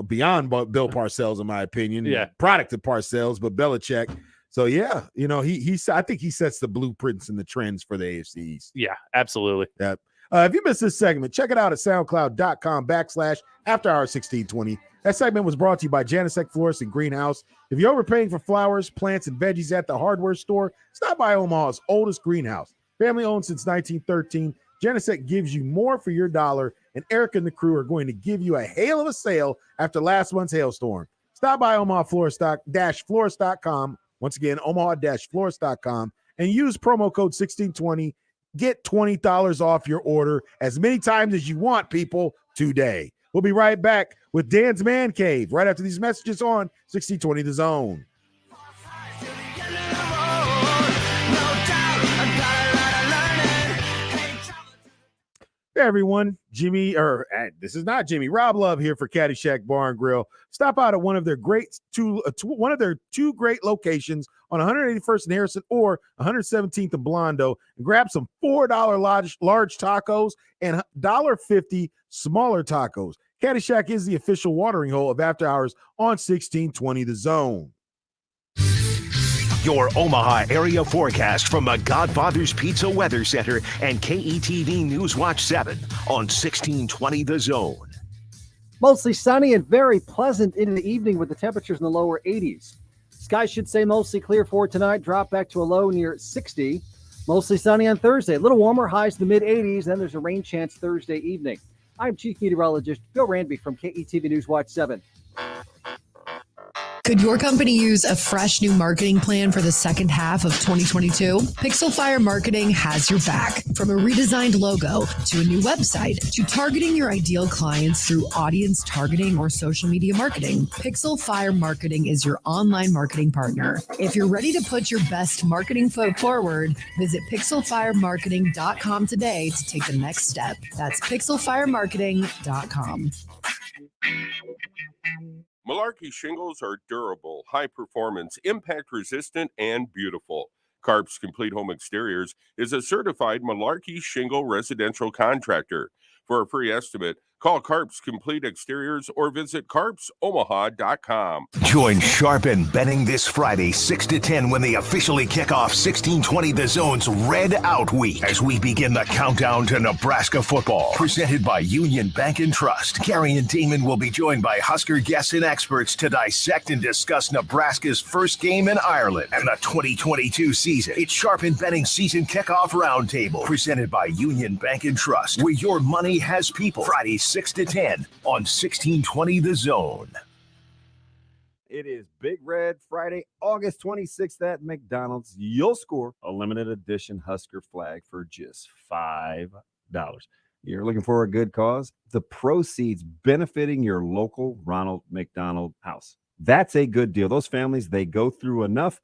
beyond Bill Parcells, in my opinion. Yeah. Product of Parcells, but Belichick. So, yeah, I think he sets the blueprints and the trends for the AFC East. Yeah, absolutely. Yep. If you missed this segment, check it out at soundcloud.com/afterhour1620. That segment was brought to you by Janisek Florist and Greenhouse. If you're overpaying for flowers, plants, and veggies at the hardware store, stop by Omaha's oldest greenhouse. Family owned since 1913, Janisek gives you more for your dollar, and Eric and the crew are going to give you a hail of a sale after last month's hailstorm. Stop by omaha-florist.com. Once again, omaha-florist.com, and use promo code 1620. Get $20 off your order as many times as you want, people, today. We'll be right back with Dan's Man Cave right after these messages on 1620 The Zone. Hey everyone, this is not Jimmy. Rob Love here for Caddyshack Bar and Grill. Stop out at one of their two great locations on 181st and Harrison or 117th and Blondo, and grab some $4 large tacos and $1.50 smaller tacos. Caddyshack is the official watering hole of After Hours on 1620 The Zone. Your Omaha area forecast from the Godfather's Pizza Weather Center and KETV News Watch 7 on 1620 The Zone. Mostly sunny and very pleasant in the evening with the temperatures in the lower 80s. Skies should stay mostly clear for tonight, drop back to a low near 60. Mostly sunny on Thursday, a little warmer, highs to the mid-80s, then there's a rain chance Thursday evening. I'm Chief Meteorologist Bill Ranby from KETV News Watch 7. Could your company use a fresh new marketing plan for the second half of 2022? Pixel Fire Marketing has your back. From a redesigned logo to a new website to targeting your ideal clients through audience targeting or social media marketing, Pixel Fire Marketing is your online marketing partner. If you're ready to put your best marketing foot forward, visit pixelfiremarketing.com today to take the next step. That's pixelfiremarketing.com. Malarkey shingles are durable, high performance, impact resistant, and beautiful. Carp's Complete Home Exteriors is a certified Malarkey shingle residential contractor. For a free estimate, call Carp's Complete Exteriors or visit carpsomaha.com. Join Sharp and Benning this Friday, 6 to 10, when they officially kick off 1620 The Zone's Red Out Week as we begin the countdown to Nebraska football. Presented by Union Bank and Trust, Gary and Damon will be joined by Husker guests and experts to dissect and discuss Nebraska's first game in Ireland and the 2022 season. It's Sharp and Benning's season kickoff roundtable, presented by Union Bank and Trust, where your money has people. Friday, 6 to 10 on 1620 The Zone. It is Big Red Friday, August 26th at McDonald's. You'll score a limited edition Husker flag for just $5. You're looking for a good cause? The proceeds benefiting your local Ronald McDonald House. That's a good deal. Those families, they go through enough.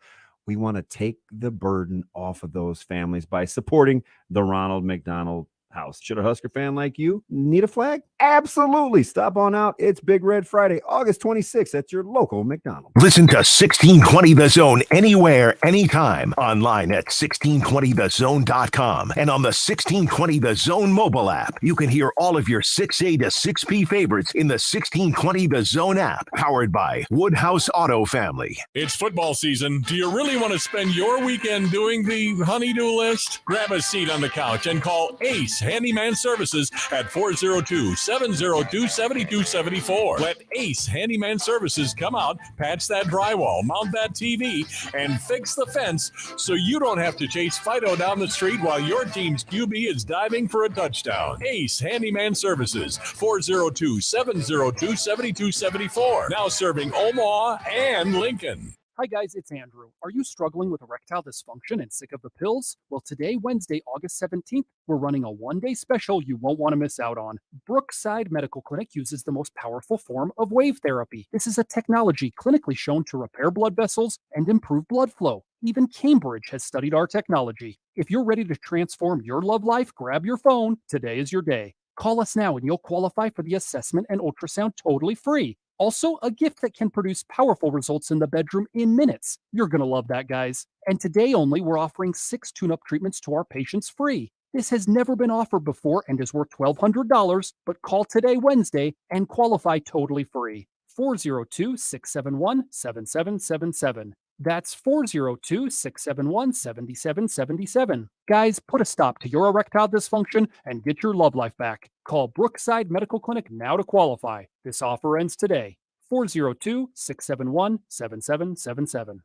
We want to take the burden off of those families by supporting the Ronald McDonald House. Should a Husker fan like you need a flag? Absolutely. Stop on out. It's Big Red Friday, August 26th at your local McDonald's. Listen to 1620 The Zone anywhere, anytime. Online at 1620thezone.com and on the 1620 The Zone mobile app. You can hear all of your 6A to 6P favorites in the 1620 The Zone app, powered by Woodhouse Auto Family. It's football season. Do you really want to spend your weekend doing the honey-do list? Grab a seat on the couch and call Ace Handyman Services at 402-702-7274. Let Ace Handyman Services come out, patch that drywall, mount that TV, and fix the fence so you don't have to chase Fido down the street while your team's QB is diving for a touchdown. Ace Handyman Services, 402-702-7274. Now serving Omaha and Lincoln. Hi guys, it's Andrew. Are you struggling with erectile dysfunction and sick of the pills? Well, today, Wednesday, August 17th, we're running a one-day special you won't want to miss out on. Brookside Medical Clinic uses the most powerful form of wave therapy. This is a technology clinically shown to repair blood vessels and improve blood flow. Even Cambridge has studied our technology. If you're ready to transform your love life, grab your phone. Today is your day. Call us now and you'll qualify for the assessment and ultrasound totally free. Also, a gift that can produce powerful results in the bedroom in minutes. You're going to love that, guys. And today only, we're offering 6 tune-up treatments to our patients free. This has never been offered before and is worth $1,200, but call today, Wednesday, and qualify totally free. 402-671-7777. That's 402-671-7777. Guys, put a stop to your erectile dysfunction and get your love life back. Call Brookside Medical Clinic now to qualify. This offer ends today. 402-671-7777.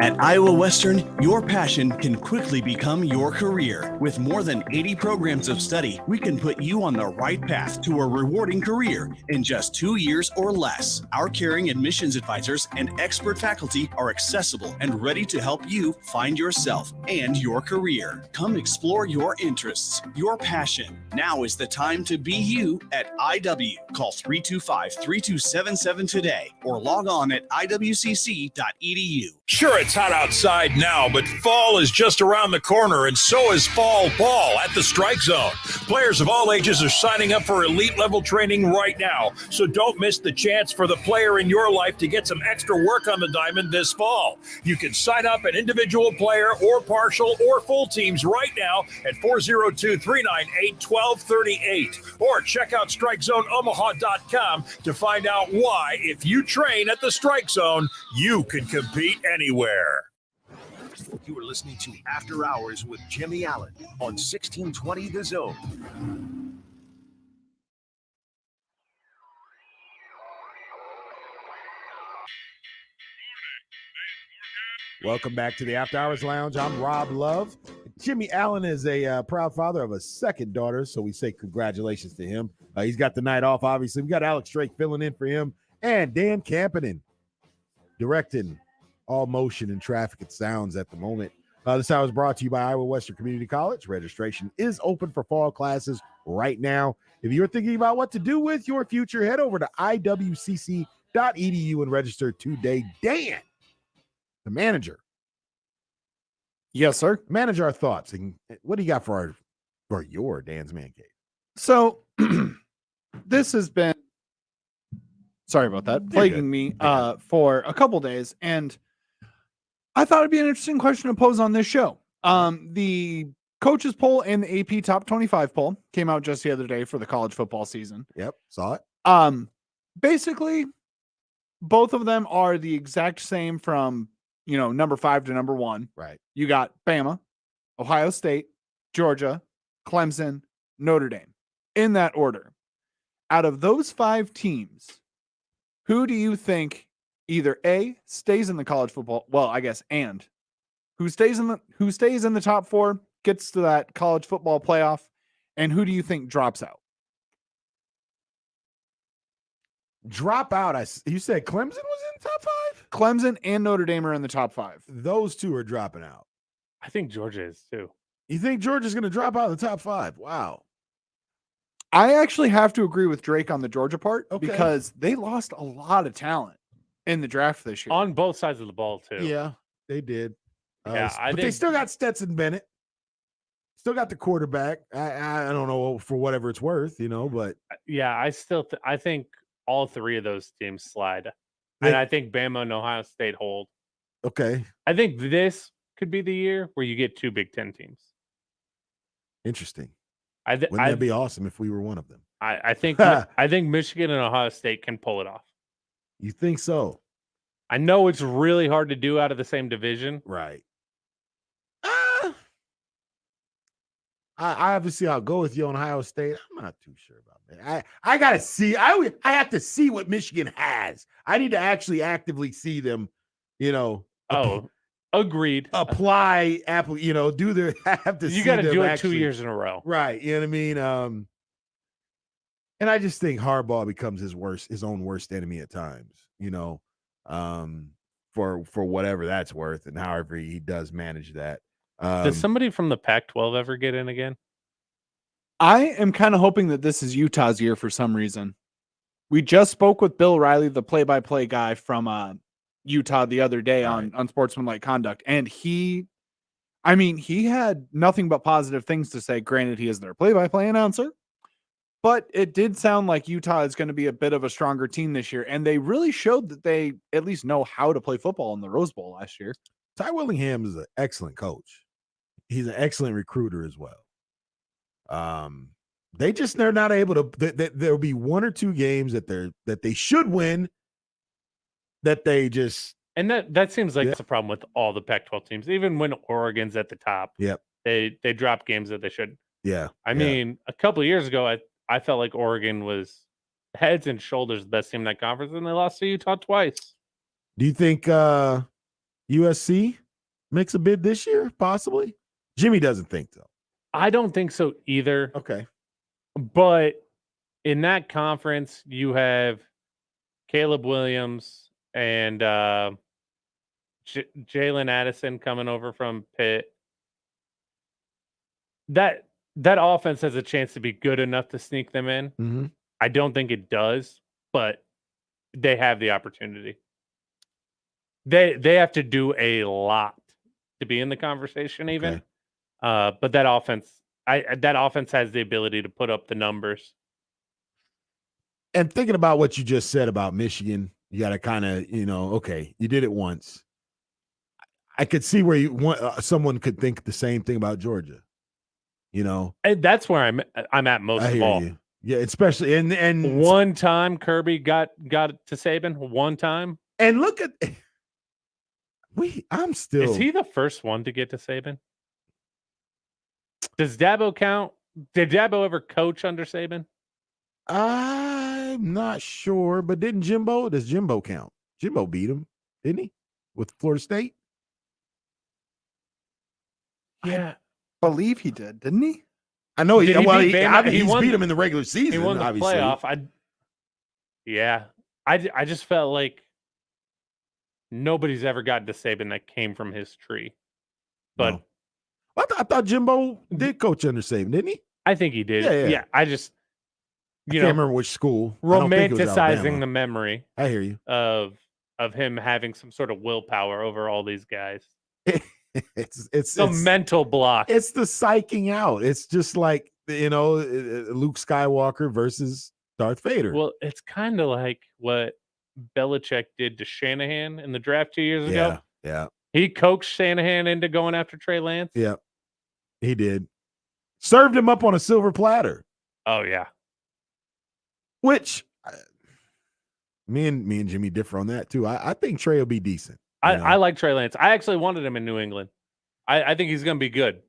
At Iowa Western, your passion can quickly become your career. With more than 80 programs of study, we can put you on the right path to a rewarding career in just 2 years or less. Our caring admissions advisors and expert faculty are accessible and ready to help you find yourself and your career. Come explore your interests, your passion. Now is the time to be you at IW. Call 325-3277 today or log on at iwcc.edu. Sure, it's hot outside now, but fall is just around the corner, and so is fall ball at the Strike Zone. Players of all ages are signing up for elite level training right now, so don't miss the chance for the player in your life to get some extra work on the diamond this fall. You can sign up an individual player or partial or full teams right now at 402-398-1238, or check out StrikeZoneOmaha.com to find out why, if you train at the Strike Zone, you can compete anywhere. You are listening to After Hours with Jimmy Allen on 1620 The Zone. Welcome back to the After Hours Lounge. I'm Rob Love. Jimmy Allen is a proud father of a second daughter, so we say congratulations to him. He's got the night off, obviously. We got Alex Drake filling in for him, and Dan Campanen directing all motion and traffic and sounds at the moment. This hour is brought to you by Iowa Western Community College. Registration is open for fall classes right now. If you're thinking about what to do with your future, head over to iwcc.edu and register today. Dan, the manager. Yes, sir. Manage our thoughts. And what do you got for your Dan's Man Cave? So this has been, sorry about that, plaguing me for a couple days, and I thought it'd be an interesting question to pose on this show. The coaches poll and the AP top 25 poll came out just the other day for the college football season. Yep, saw it. Basically, both of them are the exact same from, number 5 to number 1. Right. You got Bama, Ohio State, Georgia, Clemson, Notre Dame, in that order. Out of those 5 teams, who do you think either A, stays in the college football, and who stays in the top 4, gets to that college football playoff, and who do you think drops out? Drop out. You said Clemson was in the top 5? Clemson and Notre Dame are in the top 5. Those two are dropping out. I think Georgia is too. You think Georgia's going to drop out of the top 5? Wow. I actually have to agree with Drake on the Georgia part because they lost a lot of talent in the draft this year. On both sides of the ball, too. Yeah, they did. But they still got Stetson Bennett. Still got the quarterback. I don't know for whatever it's worth, but. Yeah, I think all 3 of those teams slide. And I think Bama and Ohio State hold. Okay. I think this could be the year where you get 2 Big Ten teams. Interesting. Wouldn't that be awesome if we were one of them? I think Michigan and Ohio State can pull it off. You think so? I know it's really hard to do out of the same division. Right. I obviously I'll go with you on Ohio State. I'm not too sure about that. I gotta see. I have to see what Michigan has. I need to actually actively see them. Agreed. Apply Apple. Do their have to. You got to do it 2 years in a row, right? You know what I mean. And I just think Harbaugh becomes his own worst enemy at times. For whatever that's worth, and however he does manage that. Does somebody from the Pac-12 ever get in again? I am kind of hoping that this is Utah's year for some reason. We just spoke with Bill Riley, the play-by-play guy from Utah the other day on Sportsmanlike Conduct, and he had nothing but positive things to say. Granted, he is their play-by-play announcer, but it did sound like Utah is going to be a bit of a stronger team this year, and they really showed that they at least know how to play football in the Rose Bowl last year. Ty Willingham is an excellent coach. He's an excellent recruiter as well. They're not able to. There'll be one or two games that they should win. That they just that seems like it's a problem with all the Pac-12 teams. Even when Oregon's at the top, they drop games that they shouldn't. Yeah, I mean, a couple of years ago, I felt like Oregon was heads and shoulders the best team in that conference, and they lost to Utah twice. Do you think USC makes a bid this year? Possibly. Jimmy doesn't think so. I don't think so either. Okay, but in that conference, you have Caleb Williams and Jalen Addison coming over from Pitt. That offense has a chance to be good enough to sneak them in. Mm-hmm. I don't think it does, but they have the opportunity. They have to do a lot to be in the conversation, even. Okay. But that offense has the ability to put up the numbers. And thinking about what you just said about Michigan, you got to kind of, okay, you did it once. I could see where someone could think the same thing about Georgia. And that's where I'm at most of all. You. Yeah, especially and one time Kirby got to Saban. One time, and look at I'm still. Is he the first one to get to Saban? Does Dabo count? Did Dabo ever coach under Saban? I'm not sure, but does Jimbo count? Jimbo beat him, didn't he? With Florida State? Yeah. I believe he did, didn't he? I know he's beat him in the regular season. He won the obviously. playoff. I just felt like nobody's ever gotten to Saban that came from his tree. But no. I thought Jimbo did coach under Saban, didn't he? I think he did. Yeah. I just can't remember which school. Romanticizing the memory. I hear you. Of him having some sort of willpower over all these guys. It's the mental block. It's the psyching out. It's just like, Luke Skywalker versus Darth Vader. Well, it's kind of like what Belichick did to Shanahan in the draft 2 years ago. Yeah. He coaxed Shanahan into going after Trey Lance. Yeah, he did. Served him up on a silver platter. Oh, yeah. Which me and Jimmy differ on that too. I think Trey will be decent. I like Trey Lance. I actually wanted him in New England. I think he's going to be good.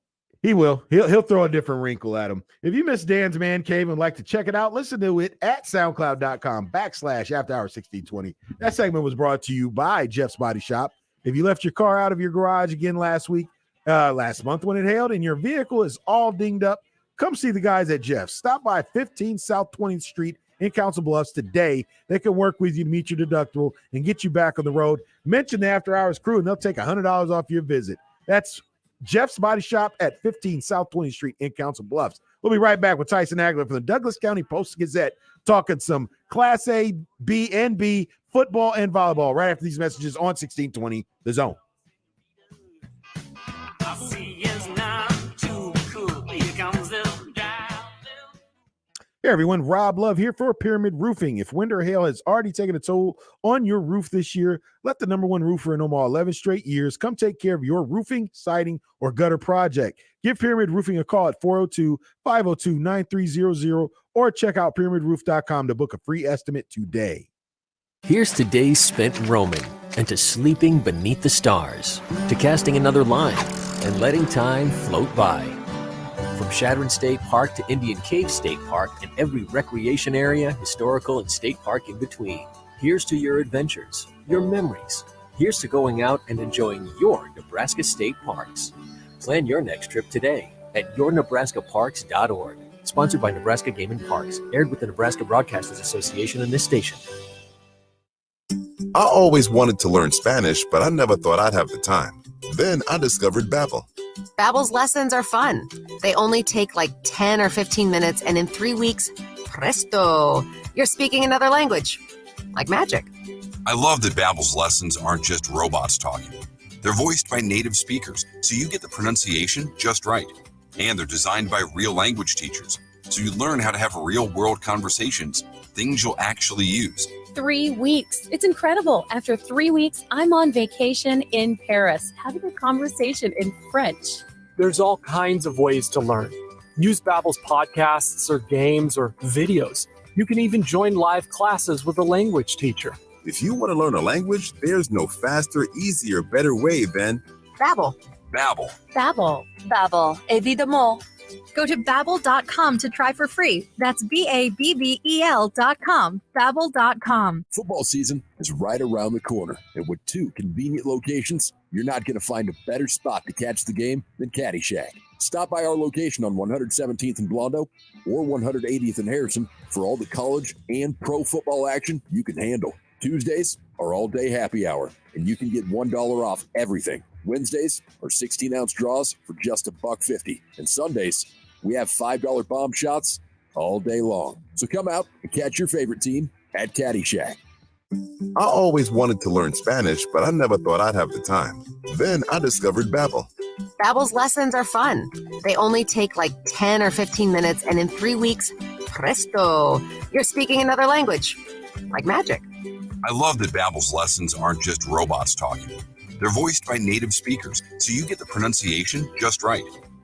He will. He'll throw a different wrinkle at him. If you missed Dan's Man Cave and would like to check it out, listen to it at soundcloud.com/afterhour1620. That segment was brought to you by Jeff's Body Shop. If you left your car out of your garage again last month when it hailed, and your vehicle is all dinged up, come see the guys at Jeff's. Stop by 15 South 20th Street in Council Bluffs today. They can work with you to meet your deductible and get you back on the road. Mention the After Hours crew, and they'll take $100 off your visit. That's Jeff's Body Shop at 15 South 20th Street in Council Bluffs. We'll be right back with Tyson Agler from the Douglas County Post-Gazette talking some Class A, B, and B football and volleyball right after these messages on 1620 The Zone. Hey everyone, Rob Love here for Pyramid Roofing. If wind or hail has already taken a toll on your roof this year, let the #1 roofer in Omaha 11 straight years come take care of your roofing, siding, or gutter project. Give Pyramid Roofing a call at 402-502-9300 or check out pyramidroof.com to book a free estimate today. Here's to days spent roaming and to sleeping beneath the stars, to casting another line and letting time float by. From Shadron State Park to Indian Cave State Park and every recreation area, historical, and state park in between. Here's to your adventures, your memories. Here's to going out and enjoying your Nebraska State Parks. Plan your next trip today at yournebraskaparks.org. Sponsored by Nebraska Game and Parks. Aired with the Nebraska Broadcasters Association and this station. I always wanted to learn Spanish, but I never thought I'd have the time. Then I discovered Babbel. Babbel's lessons are fun. They only take like 10 or 15 minutes, and in 3 weeks, presto, you're speaking another language. Like magic. I love that Babbel's lessons aren't just robots talking. They're voiced by native speakers, so you get the pronunciation just right. And they're designed by real language teachers, so you learn how to have real-world conversations, things you'll actually use. 3 weeks. It's incredible. After 3 weeks, I'm on vacation in Paris, having a conversation in French. There's all kinds of ways to learn. Use Babbel's podcasts or games or videos. You can even join live classes with a language teacher. If you want to learn a language, there's no faster, easier, better way than Babbel. Babbel. Babbel. Babbel. Évidemment. Go to Babbel.com to try for free. That's Babbel.com. Babbel.com. Football season is right around the corner, and with 2 convenient locations, you're not going to find a better spot to catch the game than Caddyshack. Stop by our location on 117th and Blondo or 180th and Harrison for all the college and pro football action you can handle. Tuesdays are all-day happy hour, and you can get $1 off everything. Wednesdays are 16-ounce draws for just $1.50. And Sundays, we have $5 bomb shots all day long. So come out and catch your favorite team at Caddyshack. I always wanted to learn Spanish, but I never thought I'd have the time. Then I discovered Babbel. Babbel's lessons are fun. They only take like 10 or 15 minutes, and in 3 weeks, presto, you're speaking another language. Like magic. I love that Babbel's lessons aren't just robots talking. They're voiced by native speakers, so you get the pronunciation just right.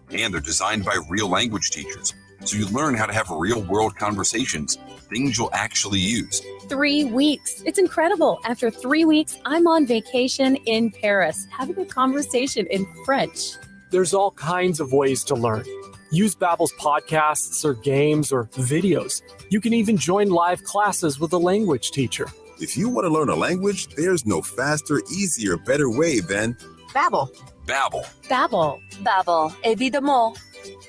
And they're designed by real language teachers, so you learn how to have real-world conversations, things you'll actually use. 3 weeks. It's incredible. After 3 weeks, I'm on vacation in Paris, having a conversation in French. There's all kinds of ways to learn. Use Babbel's podcasts or games or videos. You can even join live classes with a language teacher. If you want to learn a language, there's no faster, easier, better way than Babbel. Babbel. Babbel. Babbel. Évidemment.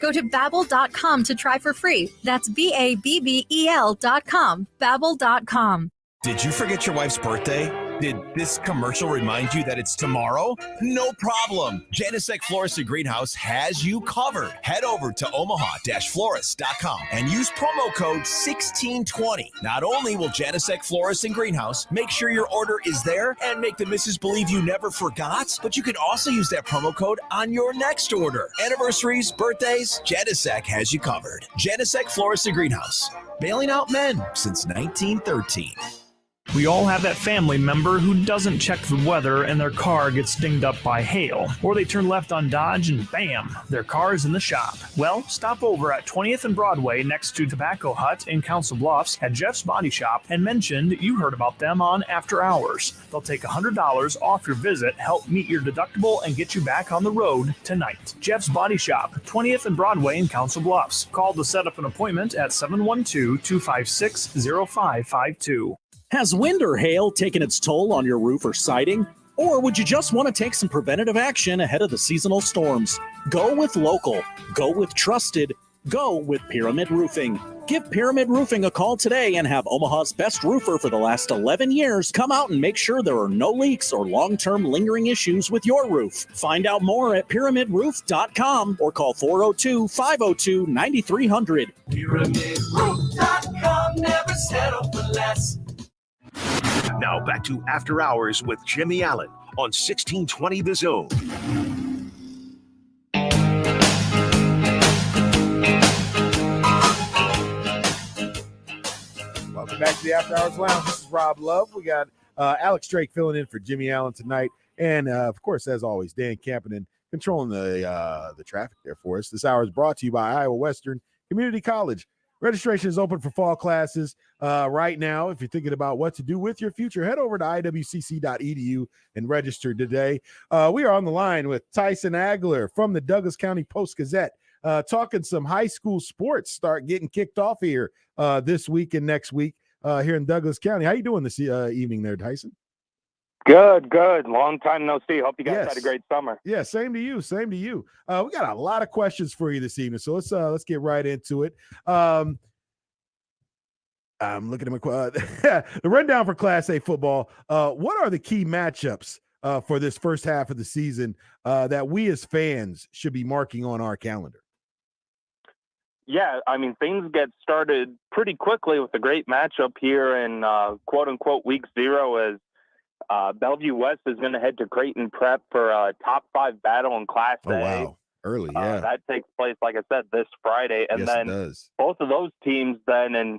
Go to Babbel.com to try for free. That's Babbel.com. Babbel.com. Did you forget your wife's birthday? Did this commercial remind you that it's tomorrow? No problem. Janisek Florist and Greenhouse has you covered. Head over to omaha-florist.com and use promo code 1620. Not only will Janisek Florist and Greenhouse make sure your order is there and make the missus believe you never forgot, but you can also use that promo code on your next order. Anniversaries, birthdays, Janisek has you covered. Janisek Florist and Greenhouse, bailing out men since 1913. We all have that family member who doesn't check the weather and their car gets dinged up by hail. Or they turn left on Dodge and bam, their car's in the shop. Well, stop over at 20th and Broadway next to Tobacco Hut in Council Bluffs at Jeff's Body Shop and mention you heard about them on After Hours. They'll take $100 off your visit, help meet your deductible, and get you back on the road tonight. Jeff's Body Shop, 20th and Broadway in Council Bluffs. Call to set up an appointment at 712-256-0552. Has wind or hail taken its toll on your roof or siding? Or would you just want to take some preventative action ahead of the seasonal storms? Go with local. Go with trusted. Go with Pyramid Roofing. Give Pyramid Roofing a call today and have Omaha's best roofer for the last 11 years come out and make sure there are no leaks or long-term lingering issues with your roof. Find out more at pyramidroof.com or call 402-502-9300. PyramidRoof.com, never settle for less. Now back to After Hours with Jimmy Allen on 1620 The Zone. Welcome back to the After Hours Lounge. This is Rob Love. We got Alex Drake filling in for Jimmy Allen tonight. And, of course, as always, Dan Campinen controlling the traffic there for us. This hour is brought to you by Iowa Western Community College. Registration is open for fall classes right now. If you're thinking about what to do with your future, head over to iwcc.edu and register today. We are on the line with Tyson Agler from the Douglas County Post-Gazette, talking some high school sports start getting kicked off here this week and next week here in Douglas County. How you doing this evening there, Tyson? Good. Long time no see. Hope you guys had a great summer. Yeah, same to you. We got a lot of questions for you this evening, so let's get right into it. I'm looking at my the rundown for Class A football. What are the key matchups for this first half of the season that we as fans should be marking on our calendar? Yeah, I mean, things get started pretty quickly with a great matchup here in quote-unquote week 0 as Bellevue West is going to head to Creighton Prep for a top 5 battle in Class A. Wow. Early, yeah. That takes place, like I said, this Friday. And yes, then both of those teams then in,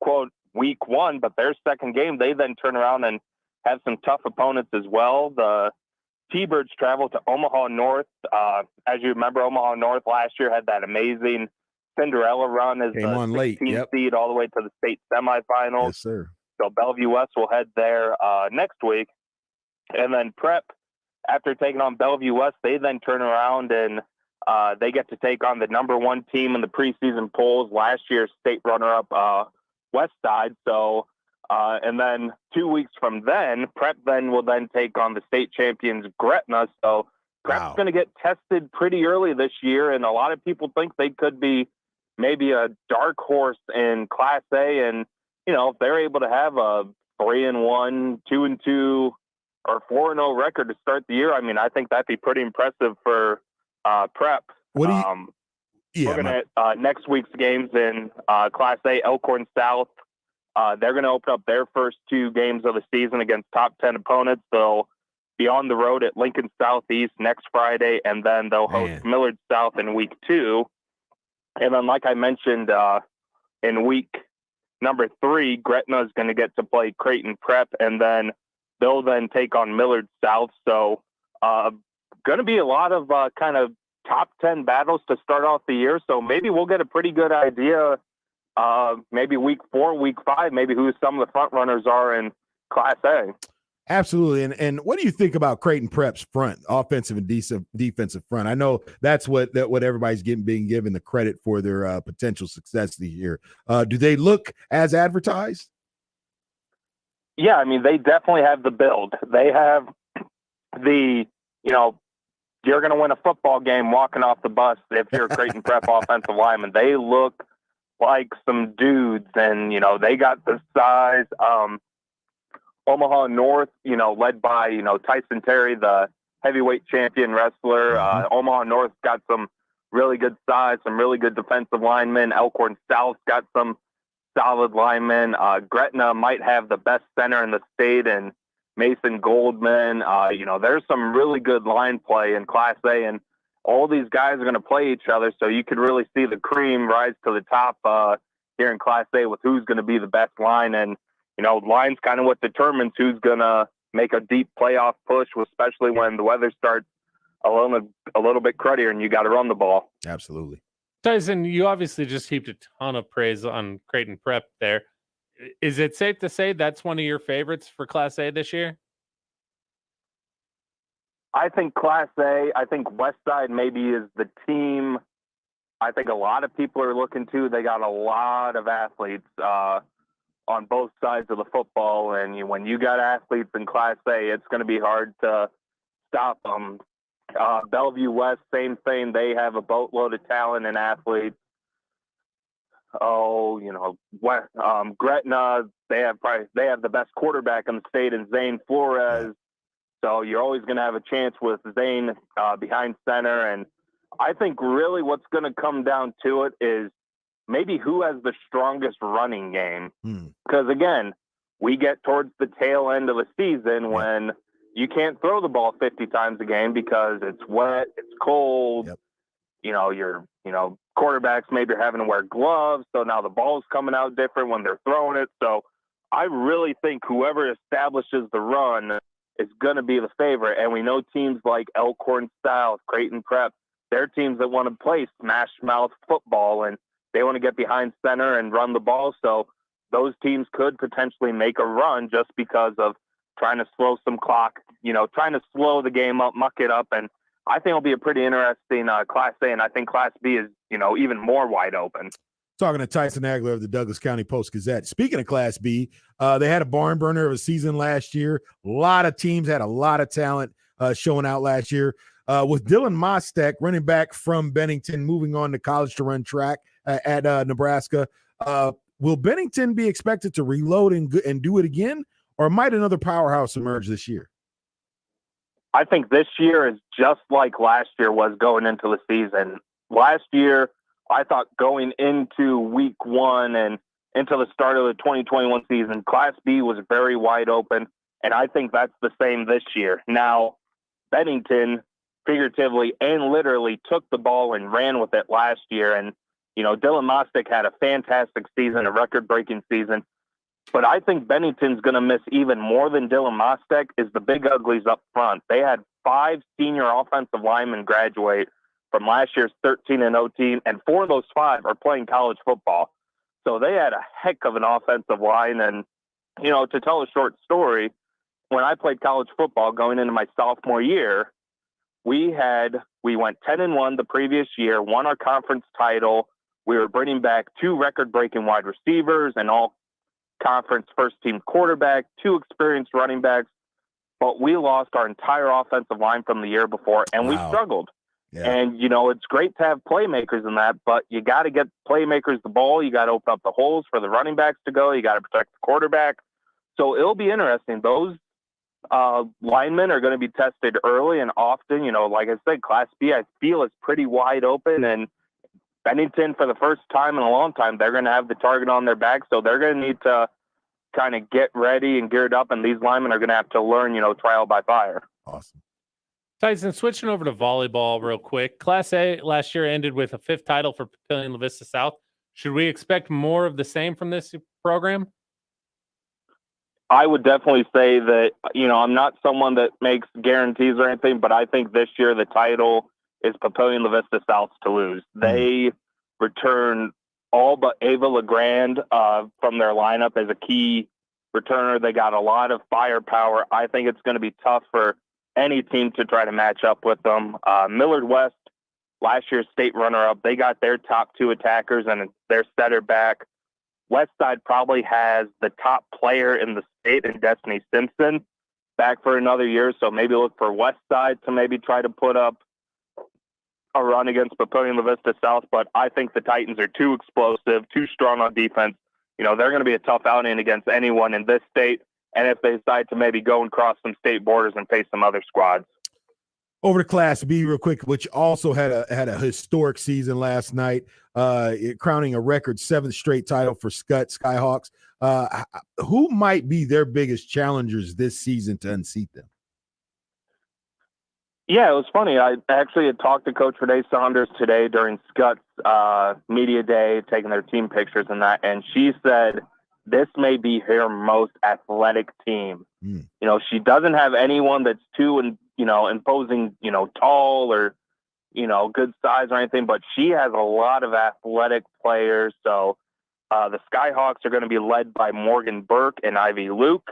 quote, week 1, but their second game, they then turn around and have some tough opponents as well. The T-Birds travel to Omaha North. As you remember, Omaha North last year had that amazing Cinderella run as Came the on late. 16th Yep. seed all the way to the state semifinals. Yes, sir. So Bellevue West will head there next week. And then Prep, after taking on Bellevue West, they then turn around and they get to take on the number 1 team in the preseason polls, last year's state runner-up West Side. So, and then 2 weeks from then, Prep then will then take on the state champions Gretna. So Prep's going to get tested pretty early this year, and a lot of people think they could be maybe a dark horse in Class A. And, you know, if they're able to have a 3-1, 2-2, or 4-0 record to start the year, I mean, I think that'd be pretty impressive for Prep. What do you? Looking at next week's games in Class A, Elkhorn South, they're going to open up their first 2 games of the season against top 10 opponents. They'll be on the road at Lincoln Southeast next Friday, and then they'll host Millard South in week 2. And then, like I mentioned, in week number 3, Gretna is going to get to play Creighton Prep, and then they'll then take on Millard South. So going to be a lot of kind of top 10 battles to start off the year. So maybe we'll get a pretty good idea, maybe week 4, week 5, maybe who some of the front runners are in Class A. Absolutely. And what do you think about Creighton Prep's front, offensive and defensive front? I know that's what everybody's being given the credit for their potential success this year. Do they look as advertised? Yeah, I mean, they definitely have the build. They have the, you know, you're going to win a football game walking off the bus if you're a Creighton Prep offensive lineman. They look like some dudes, and, you know, they got the size. Omaha North, you know, led by, you know, Tyson Terry, the heavyweight champion wrestler. Omaha North got some really good size, some really good defensive linemen. Elkhorn South got some solid linemen. Gretna might have the best center in the state, and Mason Goldman. You know, there's some really good line play in Class A, and all these guys are going to play each other. So you could really see the cream rise to the top here in Class A with who's going to be the best line. And, you know, line's kind of what determines who's going to make a deep playoff push, especially when the weather starts a little bit cruddier and you got to run the ball. Absolutely. Tyson, you obviously just heaped a ton of praise on Creighton Prep there. Is it safe to say that's one of your favorites for Class A this year? I think Class A, I think Westside maybe is the team I think a lot of people are looking to. They got a lot of athletes on both sides of the football, and when you got athletes in Class A, it's going to be hard to stop them. Bellevue West, same thing. They have a boatload of talent and athletes. Gretna, they have the best quarterback in the state in Zane Flores. So you're always going to have a chance with Zane behind center. And I think really what's going to come down to it is maybe who has the strongest running game. Because, again, we get towards the tail end of the season when you can't throw the ball 50 times a game because it's wet, it's cold. Your quarterbacks maybe are having to wear gloves. So now the ball's coming out different when they're throwing it. So I really think whoever establishes the run is going to be the favorite. And we know teams like Elkhorn South, Creighton Prep, they're teams that want to play smash mouth football and they want to get behind center and run the ball. So those teams could potentially make a run just because of trying to slow some clock, trying to slow the game up, muck it up. And I think it'll be a pretty interesting Class A. And I think Class B is, even more wide open. Talking to Tyson Agler of the Douglas County Post-Gazette. Speaking of Class B, they had a barn burner of a season last year. A lot of teams had a lot of talent showing out last year. With Dylan Mostek, running back from Bennington, moving on to college to run track at Nebraska, will Bennington be expected to reload and do it again, or might another powerhouse emerge this year? I think this year is just like last year was going into the season. Last year, I thought going into week one and into the start of the 2021 season, Class B was very wide open, and I think that's the same this year. Now, Bennington figuratively and literally took the ball and ran with it last year, and, Dylan Mostek had a fantastic season, a record-breaking season. But I think Bennington's going to miss even more than Dylan Mostek is the big uglies up front. They had 5 senior offensive linemen graduate from last year's 13-0 team, and 4 of those 5 are playing college football. So they had a heck of an offensive line. And, to tell a short story, when I played college football going into my sophomore year, we went 10-1 the previous year, won our conference title. We were bringing back 2 record-breaking wide receivers, and all conference first-team quarterback, 2 experienced running backs, but we lost our entire offensive line from the year before, and we struggled. Yeah. And, it's great to have playmakers in that, but you got to get playmakers the ball. You got to open up the holes for the running backs to go. You got to protect the quarterback. So it'll be interesting. Those linemen are going to be tested early and often. Like I said, Class B, I feel, is pretty wide open, and Bennington, for the first time in a long time, they're going to have the target on their back, so they're going to need to kind of get ready and geared up, and these linemen are going to have to learn, trial by fire. Awesome. Tyson, switching over to volleyball real quick. Class A last year ended with a 5th title for Papillion La Vista South. Should we expect more of the same from this program? I would definitely say that, I'm not someone that makes guarantees or anything, but I think this year the title is Papillion La Vista South's to lose. They return all but Ava LeGrand from their lineup as a key returner. They got a lot of firepower. I think it's going to be tough for any team to try to match up with them. Millard West, last year's state runner-up, they got their top 2 attackers and their setter back. Westside probably has the top player in the state in Destiny Simpson back for another year, so maybe look for Westside to maybe try to put up a run against Papillion La Vista South, but I think the Titans are too explosive, too strong on defense. They're going to be a tough outing against anyone in this state, and if they decide to maybe go and cross some state borders and face some other squads. Over to Class B real quick, which also had a historic season last night, crowning a record 7th straight title for Skyhawks. Who might be their biggest challengers this season to unseat them? Yeah, it was funny. I actually had talked to Coach Renee Saunders today during Scott's media day, taking their team pictures and that, and she said this may be her most athletic team. She doesn't have anyone that's too, imposing, tall or, good size or anything, but she has a lot of athletic players. So the Skyhawks are going to be led by Morgan Burke and Ivy Luke,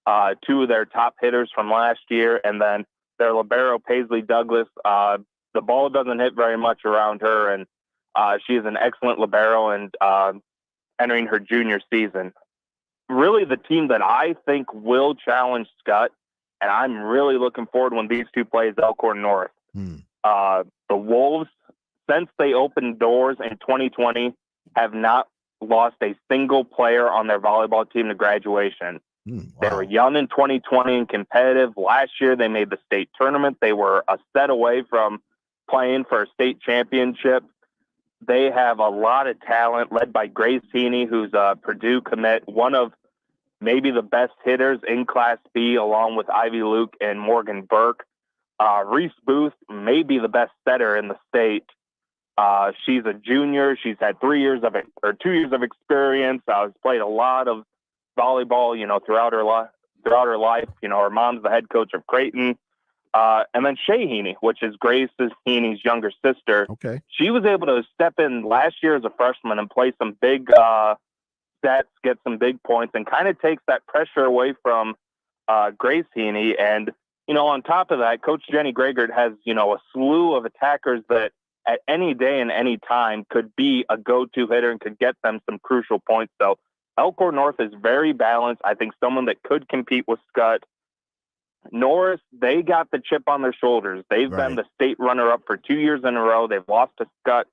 2 of their top hitters from last year, and then their libero, Paisley Douglas. The ball doesn't hit very much around her, and she is an excellent libero and entering her junior season. Really the team that I think will challenge Scott, and I'm really looking forward when these 2 play, is Elkhorn North. The Wolves, since they opened doors in 2020, have not lost a single player on their volleyball team to graduation. Wow. They were young in 2020 and competitive. Last year, they made the state tournament. They were a set away from playing for a state championship. They have a lot of talent, led by Grace Heaney, who's a Purdue commit, one of maybe the best hitters in Class B, along with Ivy Luke and Morgan Burke. Reese Booth may be the best setter in the state. She's a junior. She's had 2 years of experience. Has played a lot of volleyball, throughout her life. Her mom's the head coach of Creighton. And then Shay Heaney, which is Grace Heaney's younger sister. Okay. She was able to step in last year as a freshman and play some big sets, get some big points, and kind of takes that pressure away from Grace Heaney. And, on top of that, Coach Jenny Gregor has, a slew of attackers that at any day and any time could be a go-to hitter and could get them some crucial points. So Elkhorn North is very balanced. I think someone that could compete with Scott. Norris, they got the chip on their shoulders. They've been the state runner-up for 2 years in a row. They've lost to Scott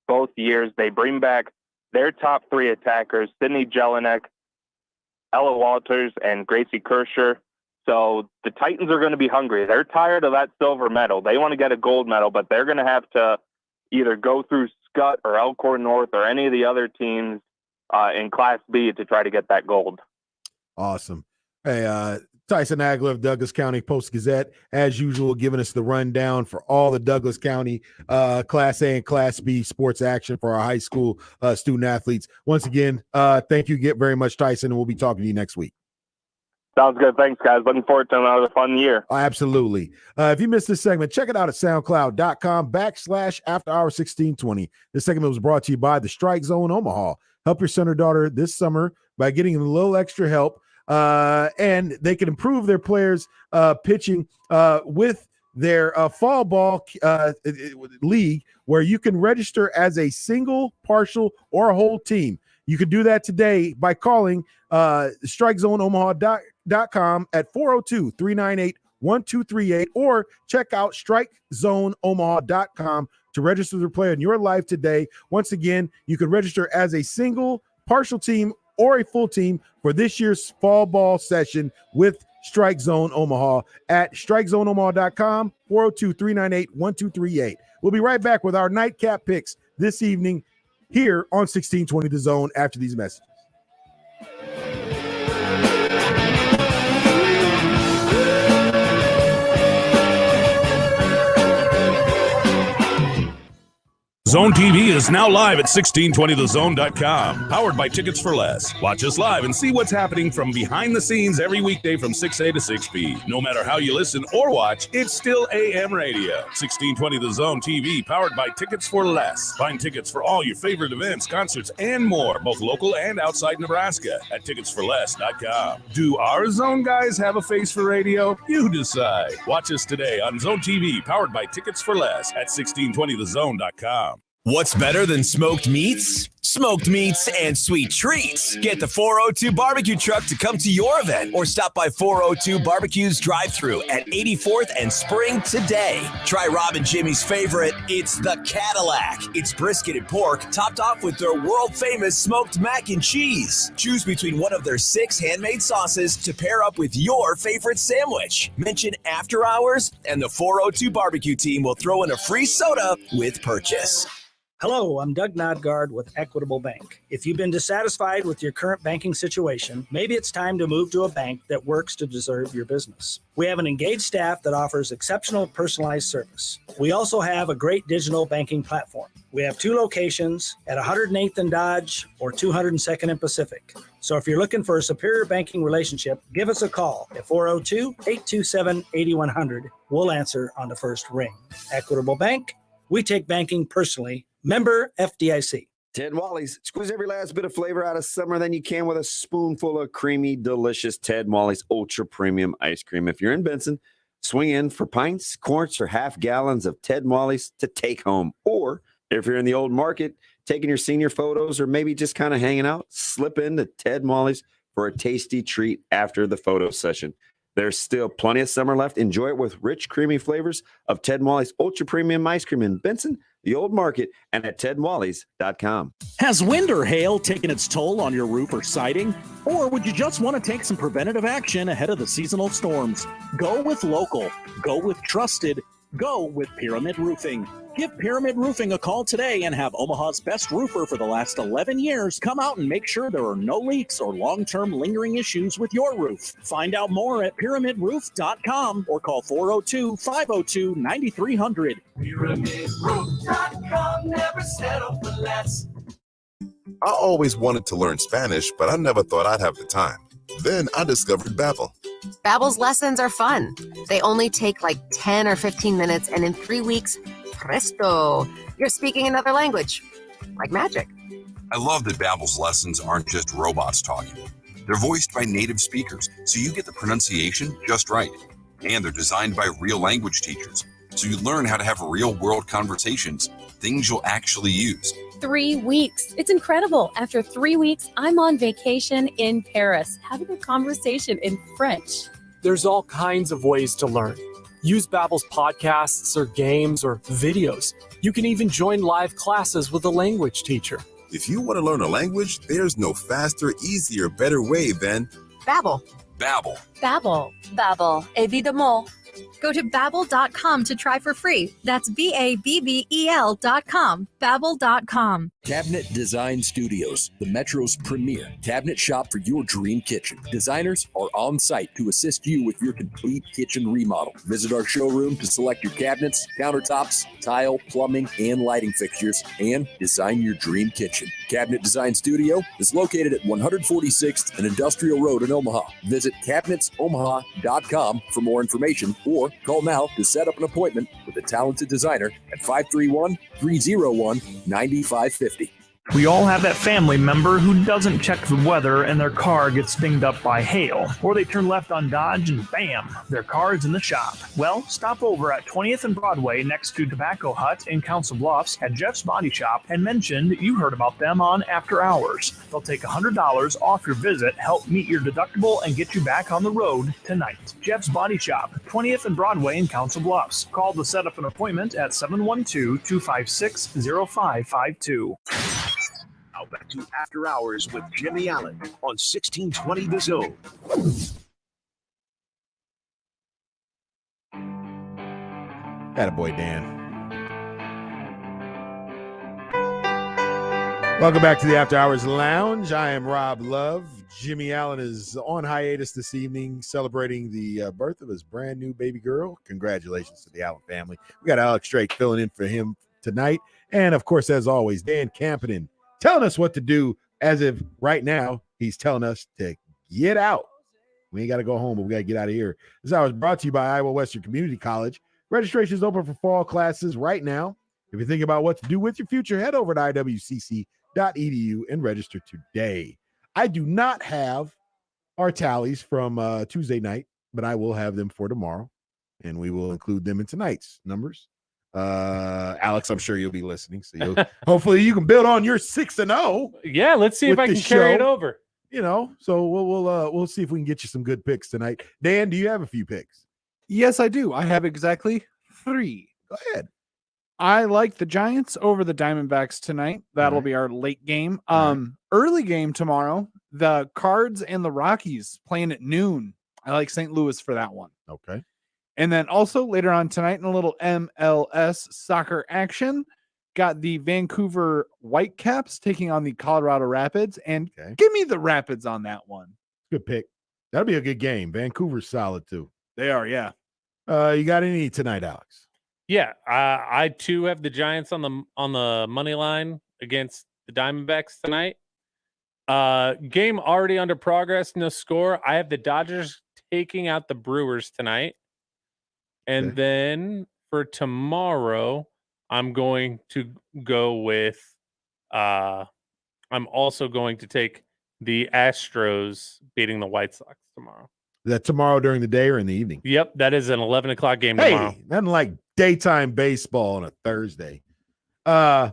both years. They bring back their top 3 attackers, Sydney Jelinek, Ella Walters, and Gracie Kirscher. So the Titans are going to be hungry. They're tired of that silver medal. They want to get a gold medal, but they're going to have to either go through Scott or Elkhorn North or any of the other teams in Class B to try to get that gold. Awesome. Hey, Tyson Agler of Douglas County Post-Gazette, as usual, giving us the rundown for all the Douglas County Class A and Class B sports action for our high school student athletes. Once again, thank you very much, Tyson, and we'll be talking to you next week. Sounds good. Thanks, guys. Looking forward to another fun year. Absolutely. If you missed this segment, check it out at soundcloud.com/afterhour1620. This segment was brought to you by the Strike Zone Omaha. Help your son or daughter this summer by getting them a little extra help. And they can improve their players' pitching with their fall ball league, where you can register as a single, partial, or a whole team. You can do that today by calling StrikeZoneOmaha.com at 402-398-1238, or check out StrikeZoneOmaha.com to register the player in your life today. Once again, you can register as a single, partial team, or a full team for this year's fall ball session with Strike Zone Omaha at StrikeZoneOmaha.com, 402-398-1238. We'll be right back with our nightcap picks this evening here on 1620 The Zone after these messages. Zone TV is now live at 1620thezone.com, powered by Tickets for Less. Watch us live and see what's happening from behind the scenes every weekday from 6A to 6B. No matter how you listen or watch, it's still AM radio. 1620 The Zone TV, powered by Tickets for Less. Find tickets for all your favorite events, concerts, and more, both local and outside Nebraska, at ticketsforless.com. Do our Zone guys have a face for radio? You decide. Watch us today on Zone TV, powered by Tickets for Less at 1620thezone.com. What's better than smoked meats? Smoked meats and sweet treats. Get the 402 barbecue truck to come to your event, or stop by 402 Barbecue's drive-thru at 84th and Spring today. Try Rob and Jimmy's favorite. It's the Cadillac. It's brisket and pork topped off with their world-famous smoked mac and cheese. Choose between one of their 6 handmade sauces to pair up with your favorite sandwich. Mention After Hours, and the 402 Barbecue team will throw in a free soda with purchase. Hello, I'm Doug Nodgard with Equitable Bank. If you've been dissatisfied with your current banking situation, maybe it's time to move to a bank that works to deserve your business. We have an engaged staff that offers exceptional personalized service. We also have a great digital banking platform. We have 2 locations at 108th and Dodge or 202nd and Pacific. So if you're looking for a superior banking relationship, give us a call at 402-827-8100. We'll answer on the first ring. Equitable Bank, we take banking personally. Member FDIC. Ted Wally's. Squeeze every last bit of flavor out of summer than you can with a spoonful of creamy, delicious Ted Wally's Ultra Premium Ice Cream. If you're in Benson, swing in for pints, quarts, or half gallons of Ted Wally's to take home. Or if you're in the old market, taking your senior photos or maybe just kind of hanging out, slip into Ted Wally's for a tasty treat after the photo session. There's still plenty of summer left. Enjoy it with rich, creamy flavors of Ted Wally's Ultra Premium Ice Cream in Benson, the Old Market, and at tedwallys.com. Has wind or hail taken its toll on your roof or siding? Or would you just want to take some preventative action ahead of the seasonal storms? Go with local. Go with trusted. Go with Pyramid Roofing. Give Pyramid Roofing a call today and have Omaha's best roofer for the last 11 years come out and make sure there are no leaks or long-term lingering issues with your roof. Find out more at pyramidroof.com or call 402-502-9300. PyramidRoof.com, never settle for less. I always wanted to learn Spanish, but I never thought I'd have the time. Then I discovered Babbel. Babbel's lessons are fun. They only take like 10 or 15 minutes, and in 3 weeks, presto, you're speaking another language. Like magic. I love that Babbel's lessons aren't just robots talking. They're voiced by native speakers, so you get the pronunciation just right. And they're designed by real language teachers, so you learn how to have real-world conversations, things you'll actually use. 3 weeks. It's incredible. After 3 weeks, I'm on vacation in Paris, having a conversation in French. There's all kinds of ways to learn. Use Babbel's podcasts or games or videos. You can even join live classes with a language teacher. If you want to learn a language, there's no faster, easier, better way than Babbel. Babbel. Babbel. Babbel, évidemment. Go to Babbel.com to try for free. That's Babbel.com. Babbel.com. Cabinet Design Studios, the Metro's premier cabinet shop for your dream kitchen. Designers are on site to assist you with your complete kitchen remodel. Visit our showroom to select your cabinets, countertops, tile, plumbing, and lighting fixtures, and design your dream kitchen. Cabinet Design Studio is located at 146th and Industrial Road in Omaha. Visit cabinetsomaha.com for more information or call now to set up an appointment with a talented designer at 531-301-9550. We all have that family member who doesn't check the weather and their car gets dinged up by hail, or they turn left on Dodge and bam, their car is in the shop. Well, stop over at 20th and Broadway next to Tobacco Hut in Council Bluffs at Jeff's Body Shop and mention you heard about them on After Hours. They'll take $100 off your visit, help meet your deductible, and get you back on the road tonight. Jeff's Body Shop, 20th and Broadway in Council Bluffs. Call to set up an appointment at 712-256-0552. Now back to After Hours with Jimmy Allen on 1620 The Zone. Attaboy, Dan. Welcome back to the After Hours Lounge. I am Rob Love. Jimmy Allen is on hiatus this evening, celebrating the birth of his brand new baby girl. Congratulations to the Allen family. We got Alex Drake filling in for him tonight. And, of course, as always, Dan Campinen telling us what to do, as if right now he's telling us to get out. We ain't got to go home, but we got to get out of here. This hour is brought to you by Iowa Western Community College. Registration is open for fall classes right now. If you think about what to do with your future, head over to iwcc.edu and register today. I do not have our tallies from Tuesday night, but I will have them for tomorrow, and we will include them in tonight's numbers. Alex, I'm sure you'll be listening, so hopefully you can build on your 6-0. Yeah, let's see if I can carry it over. You know, so we'll see if we can get you some good picks tonight. Dan, do you have a few picks? Yes, I do. I have exactly 3. Go ahead. I like the Giants over the Diamondbacks tonight. That'll be our late game. Early game tomorrow, the Cards and the Rockies playing at noon. I like St. Louis for that one. Okay. And then also later on tonight in a little MLS soccer action, got the Vancouver Whitecaps taking on the Colorado Rapids. And give me the Rapids on that one. Good pick. That'll be a good game. Vancouver's solid too. They are, yeah. You got any tonight, Alex? Yeah, I too have the Giants on the money line against the Diamondbacks tonight. Game already under progress, no score. I have the Dodgers taking out the Brewers tonight. And then for tomorrow, I'm going to go with I'm also going to take the Astros beating the White Sox tomorrow. Is that tomorrow during the day or in the evening? Yep, that is an 11 o'clock game tomorrow. Nothing like daytime baseball on a Thursday. All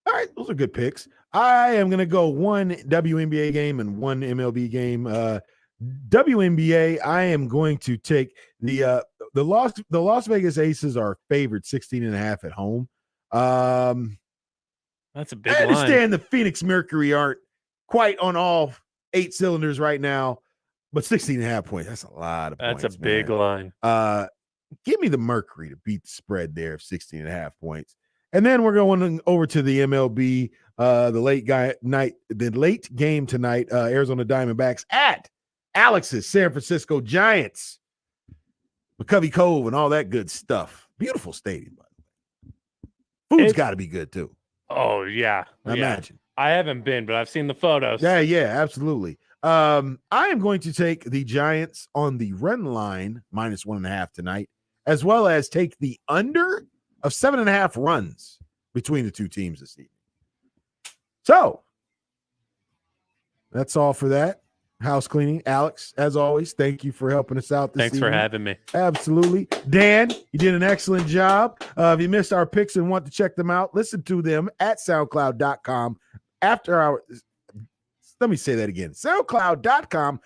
right, those are good picks. I am going to go one WNBA game and one MLB game. WNBA, I am going to take the Las Vegas Aces are favored 16.5 at home. That's a big I understand line. the Phoenix Mercury aren't quite on all 8 cylinders right now, but 16.5 points, that's a lot of points. That's a big line. Give me the Mercury to beat the spread there of 16.5 points. And then we're going over to the MLB, the late game tonight, Arizona Diamondbacks at Alex's San Francisco Giants. McCovey Cove and all that good stuff. Beautiful stadium, by the way. Food's got to be good, too. Oh, yeah. I imagine. I haven't been, but I've seen the photos. Yeah, absolutely. I am going to take the Giants on the run line, -1.5 tonight, as well as take the under of 7.5 runs between the two teams this evening. So that's all for that. House cleaning. Alex, as always, thank you for helping us out this Thanks evening. for having me. Absolutely. Dan, you did an excellent job. If you missed our picks and want to check them out, listen to them at soundcloud.com. After our, let me say that again, soundcloud.com/after hour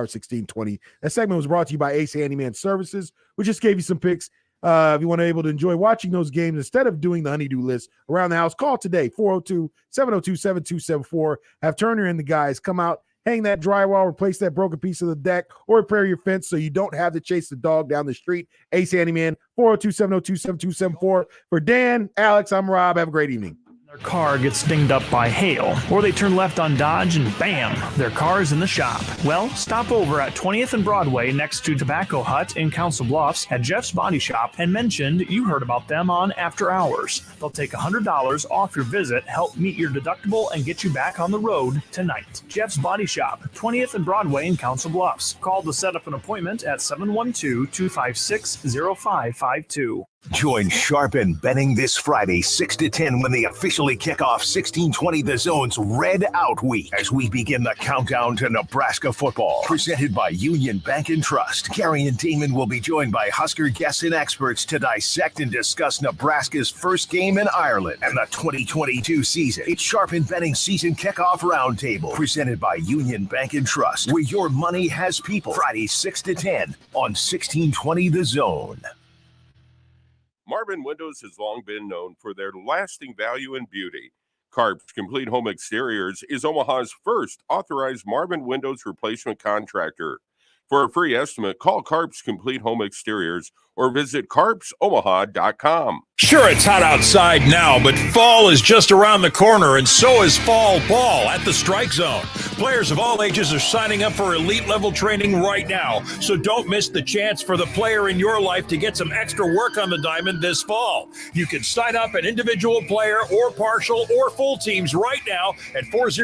1620. That segment was brought to you by Ace Handyman Services. We just gave you some picks. If you want to be able to enjoy watching those games instead of doing the honeydew list around the house, call today, 402-702-7274. Have Turner and the guys come out, hang that drywall, replace that broken piece of the deck, or repair your fence so you don't have to chase the dog down the street. Ace Handyman, 402-702-7274. For Dan, Alex, I'm Rob. Have a great evening. Their car gets dinged up by hail, or they turn left on Dodge and bam, their car's in the shop. Well, stop over at 20th and Broadway next to Tobacco Hut in Council Bluffs at Jeff's Body Shop and mentioned you heard about them on After Hours. They'll take $100 off your visit, help meet your deductible, and get you back on the road tonight. Jeff's Body Shop, 20th and Broadway in Council Bluffs. Call to set up an appointment at 712-256-0552. Join Sharp and Benning this Friday, 6 to 10, when they officially kick off 1620 The Zone's Red Out Week as we begin the countdown to Nebraska football. Presented by Union Bank and Trust. Gary and Damon will be joined by Husker guests and experts to dissect and discuss Nebraska's first game in Ireland and the 2022 season. It's Sharp and Benning's season kickoff roundtable, presented by Union Bank and Trust, where your money has people. Friday, 6 to 10 on 1620 The Zone. Marvin Windows has long been known for their lasting value and beauty. Carp's Complete Home Exteriors is Omaha's first authorized Marvin Windows replacement contractor. For a free estimate, call Carp's Complete Home Exteriors or visit carpsomaha.com. Sure, it's hot outside now, but fall is just around the corner, and so is fall ball at the Strike Zone. Players of all ages are signing up for elite-level training right now, so don't miss the chance for the player in your life to get some extra work on the diamond this fall. You can sign up an individual player or partial or full teams right now at 40